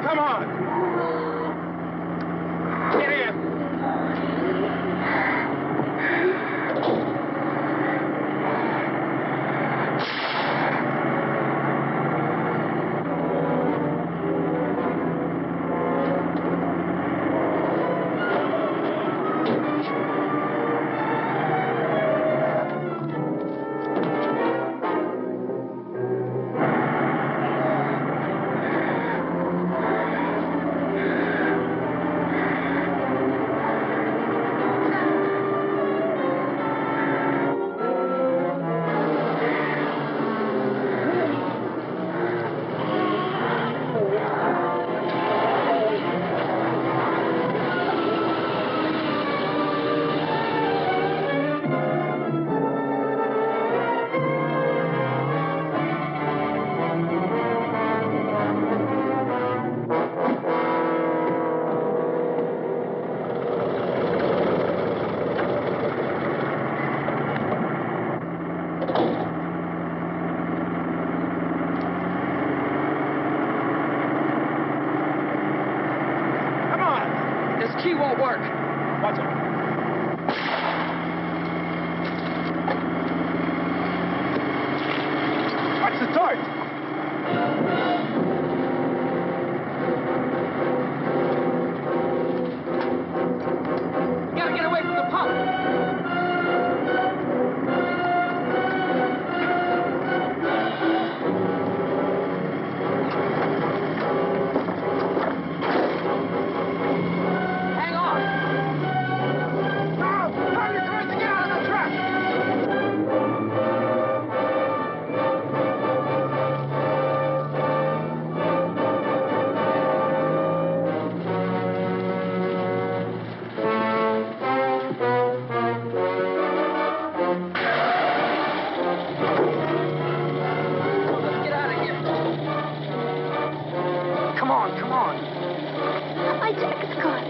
Come on. Get in. work. Watch it. Watch the torch. You gotta get away from the pump. Hang on. Now, turn your cars to get out of the truck. Let's get out of here. Come on, come on. My jacket's caught.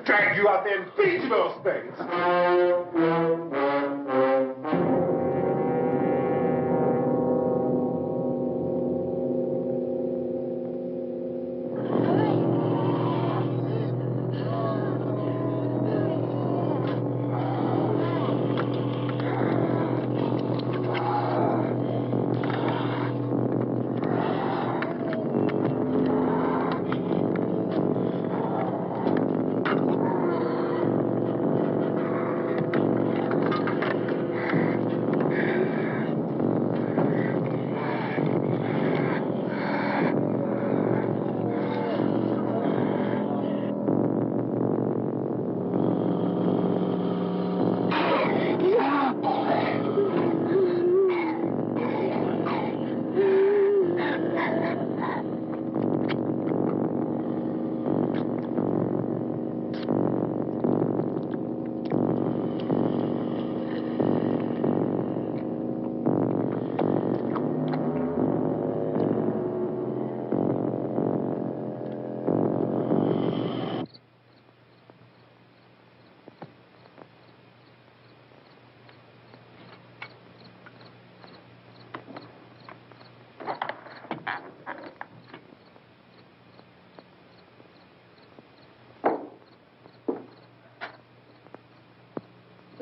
Drag you out there and feed you those things.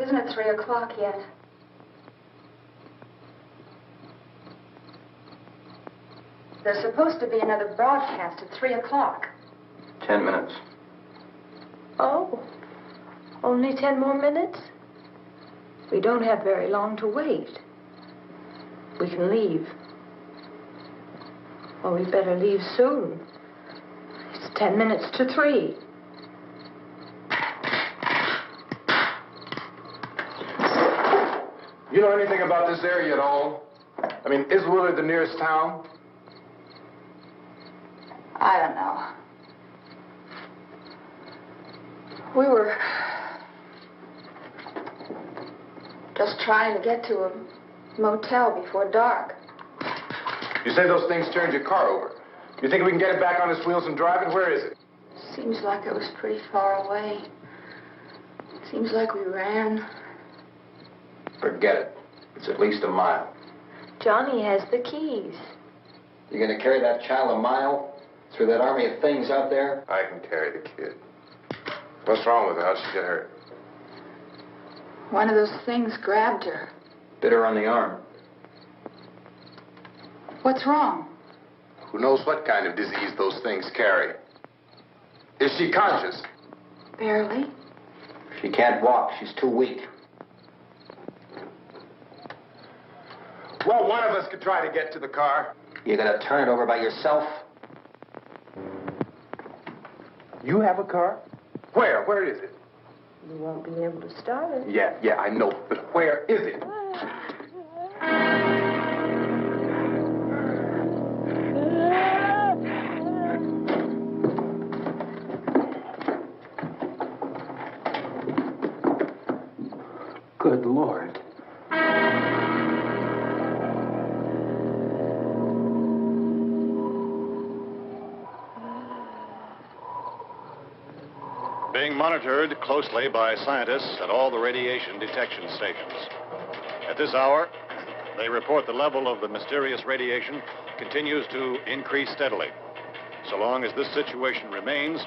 Isn't it 3 o'clock yet? There's supposed to be another broadcast at 3 o'clock. 10 minutes. Oh, only 10 more minutes? We don't have very long to wait. We can leave. Well, we better leave soon. It's 10 minutes to 3. You know anything about this area at all? I mean, is Willard the nearest town? I don't know. We were just trying to get to a motel before dark. You say those things turned your car over. You think we can get it back on its wheels and drive it? Where is it? Seems like it was pretty far away. Seems like we ran. Forget it. It's at least a mile. Johnny has the keys. You gonna carry that child a mile through that army of things out there? I can carry the kid. What's wrong with her? How'd she get hurt? One of those things grabbed her. Bit her on the arm. What's wrong? Who knows what kind of disease those things carry? Is she conscious? Barely. She can't walk. She's too weak. Well, one of us could try to get to the car. You gonna turn it over by yourself? You have a car? Where? Where is it? You won't be able to start it. Yeah, I know. But where is it? Good Lord. Being monitored closely by scientists at all the radiation detection stations. At this hour, they report the level of the mysterious radiation continues to increase steadily. So long as this situation remains,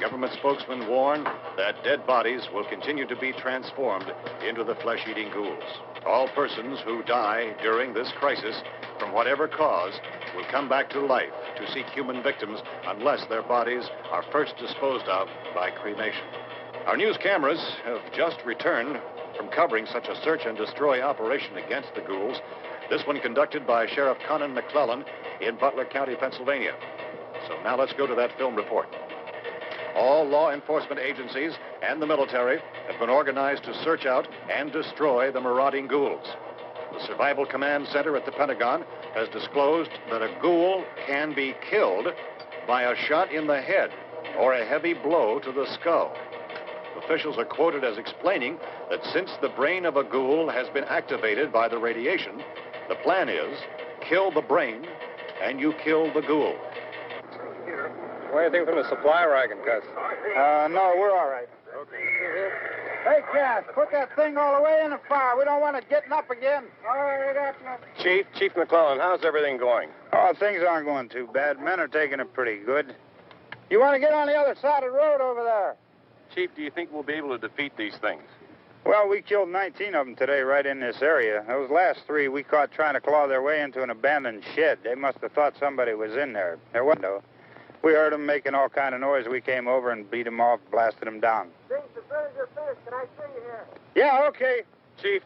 government spokesmen warn that dead bodies will continue to be transformed into the flesh-eating ghouls. All persons who die during this crisis, from whatever cause, will come back to life to seek human victims unless their bodies are first disposed of by cremation. Our news cameras have just returned from covering such a search and destroy operation against the ghouls, this one conducted by Sheriff Conan McClellan in Butler County, Pennsylvania. So now let's go to that film report. All law enforcement agencies and the military have been organized to search out and destroy the marauding ghouls. The Survival Command Center at the Pentagon has disclosed that a ghoul can be killed by a shot in the head or a heavy blow to the skull. Officials are quoted as explaining that since the brain of a ghoul has been activated by the radiation, the plan is kill the brain and you kill the ghoul. What do you think from the supply wagon, Gus? No, we're all right. Okay. Hey, Cass, put that thing all the way in the fire. We don't want it getting up again. All right, Chief McClellan, how's everything going? Oh, things aren't going too bad. Men are taking it pretty good. You want to get on the other side of the road over there? Chief, do you think we'll be able to defeat these things? Well, we killed 19 of them today right in this area. Those last 3 we caught trying to claw their way into an abandoned shed. They must have thought somebody was in there. There wasn't, though. We heard them making all kind of noise. We came over and beat them off, blasted them down. Can I see you here? Yeah, okay. Chief,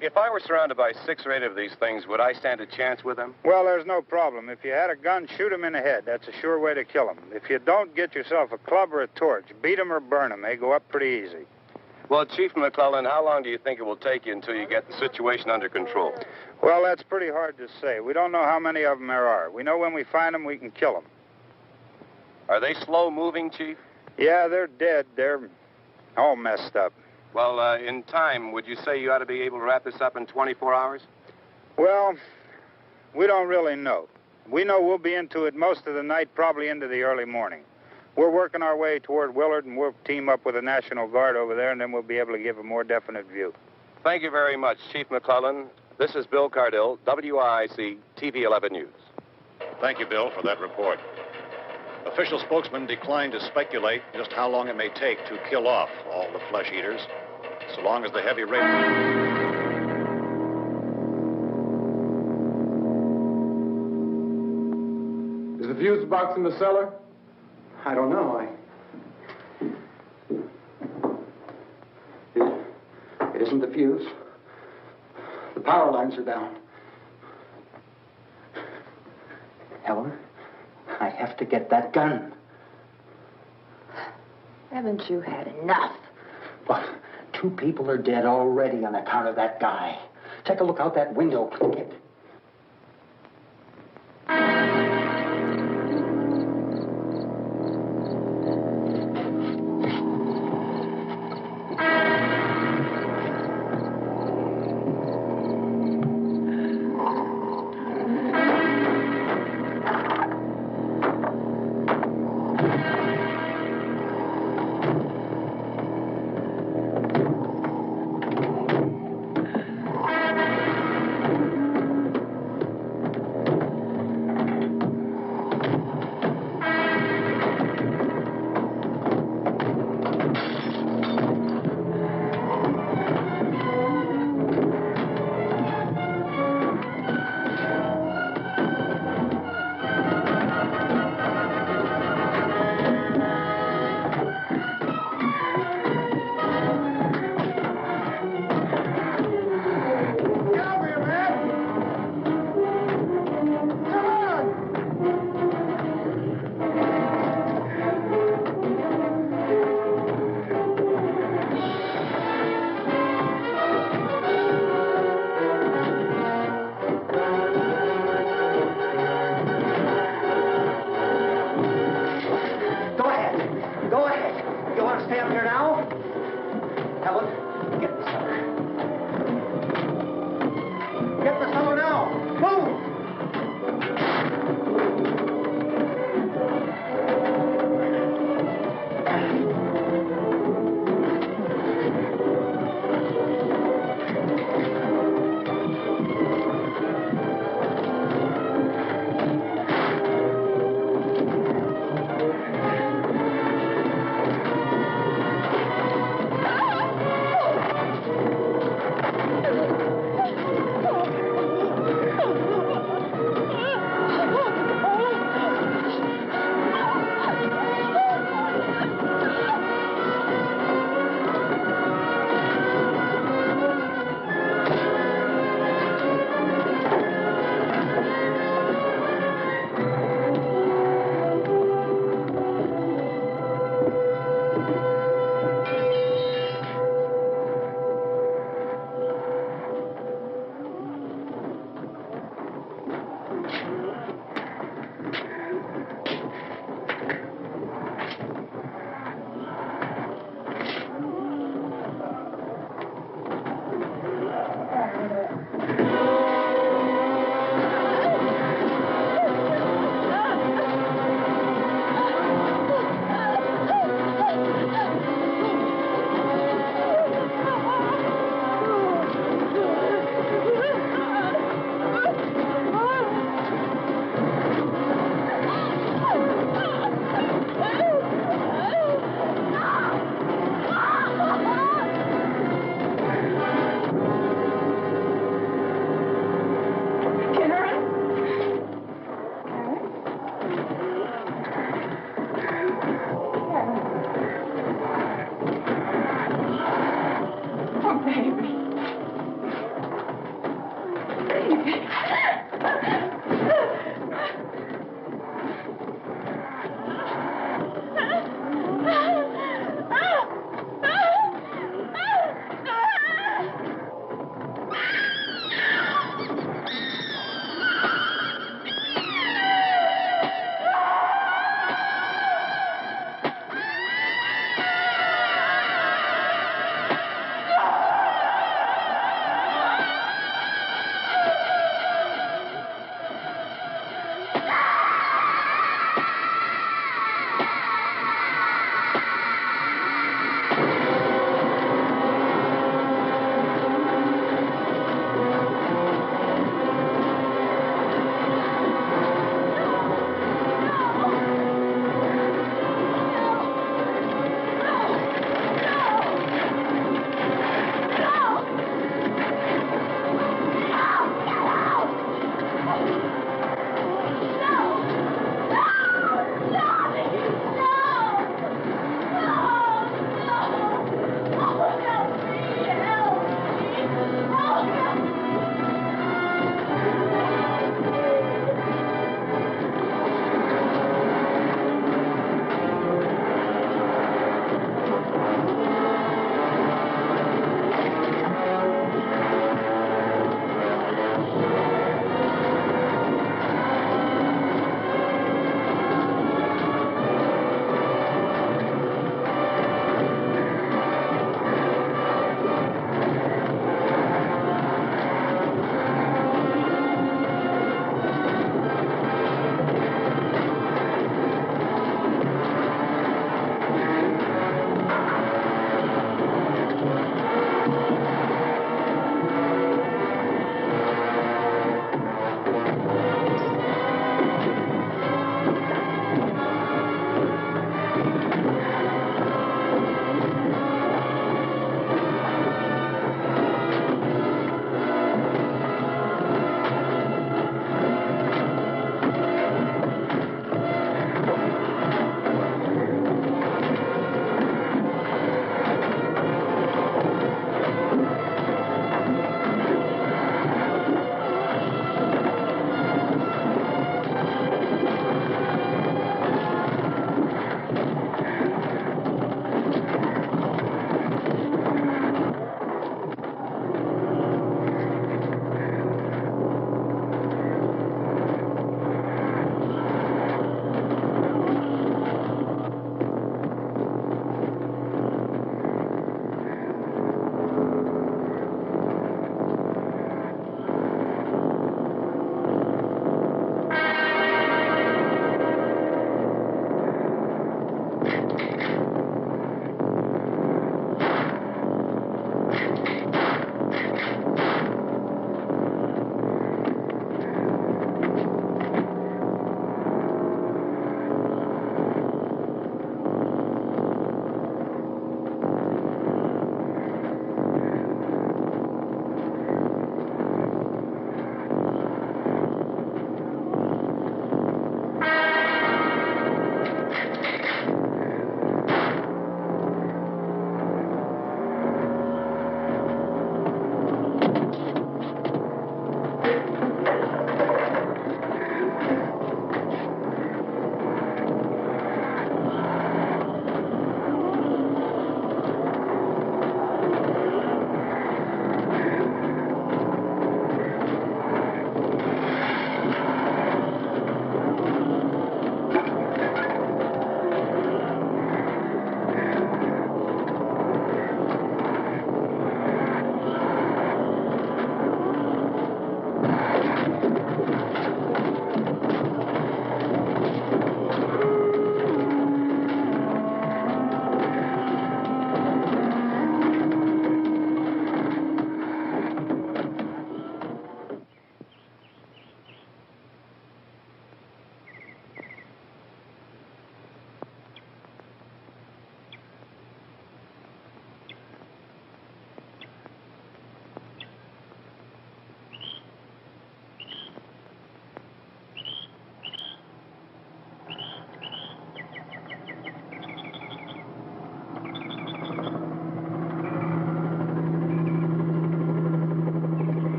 if I were surrounded by 6 or 8 of these things, would I stand a chance with them? Well, there's no problem. If you had a gun, shoot them in the head. That's a sure way to kill them. If you don't, get yourself a club or a torch. Beat them or burn them. They go up pretty easy. Well, Chief McClellan, how long do you think it will take you until you get the situation under control? Well, that's pretty hard to say. We don't know how many of them there are. We know when we find them, we can kill them. Are they slow-moving, Chief? Yeah, they're dead. They're all messed up. Well, in time, would you say you ought to be able to wrap this up in 24 hours? Well, we don't really know. We know we'll be into it most of the night, probably into the early morning. We're working our way toward Willard, and we'll team up with the National Guard over there, and then we'll be able to give a more definite view. Thank you very much, Chief McClellan. This is Bill Cardill, WIC TV 11 News. Thank you, Bill, for that report. Official spokesmen declined to speculate just how long it may take to kill off all the flesh eaters, so long as the heavy rain... Is the fuse box in the cellar? I don't know. the fuse. The power lines are down. Helen, I have to get that gun. Haven't you had enough? But 2 people are dead already on account of that guy. Take a look out that window, kid.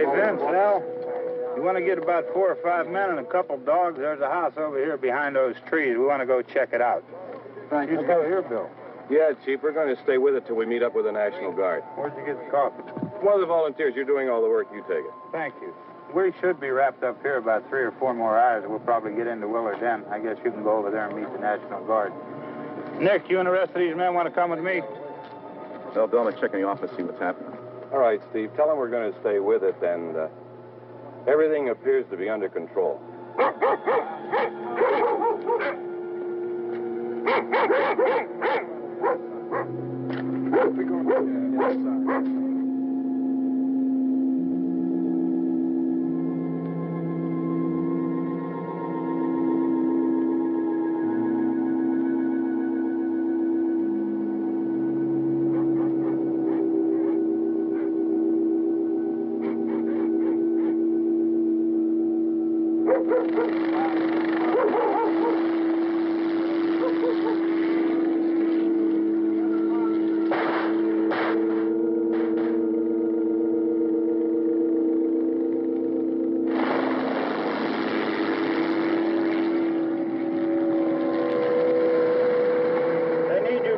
Hey, Vince, Al, you want to get about 4 or 5 men and a couple dogs? There's a house over here behind those trees. We want to go check it out. Thank you. Go here, Bill. Yeah, Chief, we're going to stay with it till we meet up with the National Guard. Where'd you get the coffee? One of the volunteers, you're doing all the work, you take it. Thank you. We should be wrapped up here about 3 or 4 more hours. We'll probably get into Willard Den. I guess you can go over there and meet the National Guard. Nick, you and the rest of these men want to come with me? Well, Bill, I'm checking the office, see what's happening. All right, Steve, tell them we're going to stay with it, and everything appears to be under control.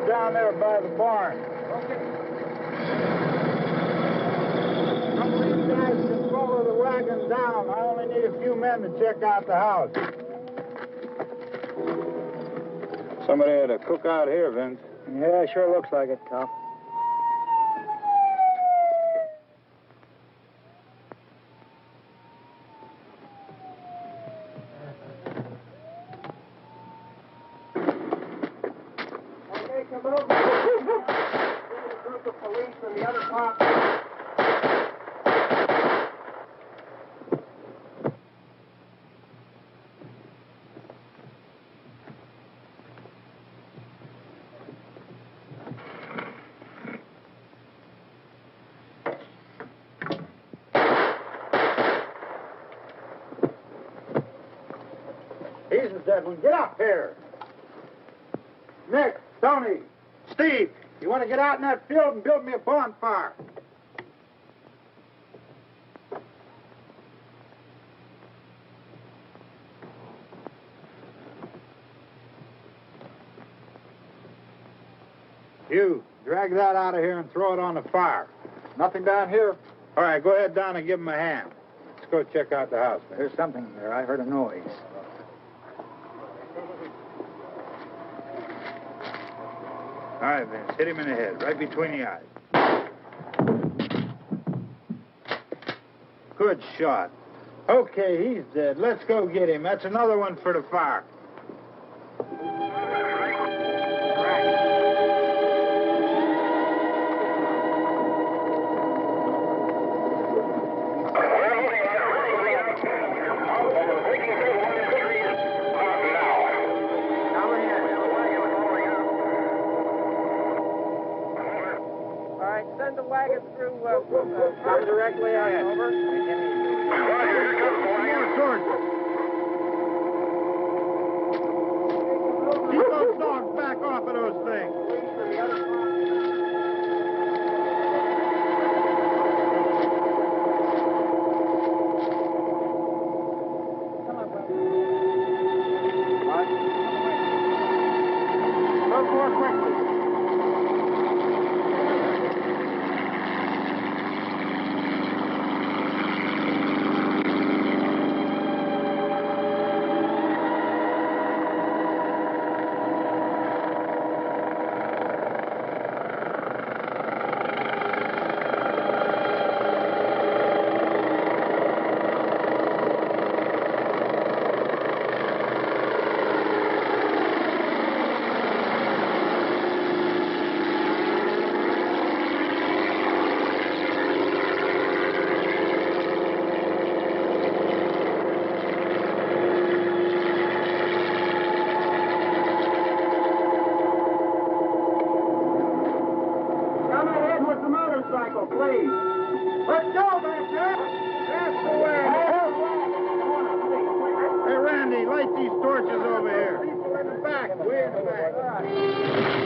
Down there by the barn. Okay. Some of these guys can follow the wagon down. I only need a few men to check out the house. Somebody had a cook out here, Vince. Yeah, sure looks like it, Tom. Get up here. Nick, Tony, Steve, you want to get out in that field and build me a bonfire? You, drag that out of here and throw it on the fire. Nothing down here? All right, go ahead down and give him a hand. Let's go check out the house. There's something there. I heard a noise. All right, Vince, hit him in the head, right between the eyes. Good shot. Okay, he's dead. Let's go get him. That's another one for the fire. Come directly on over. Keep those dogs back off of those things. Go more quickly. Please. Let's go back there. That's the way. Hey, Randy, light these torches over here. People in the back. Way in the back.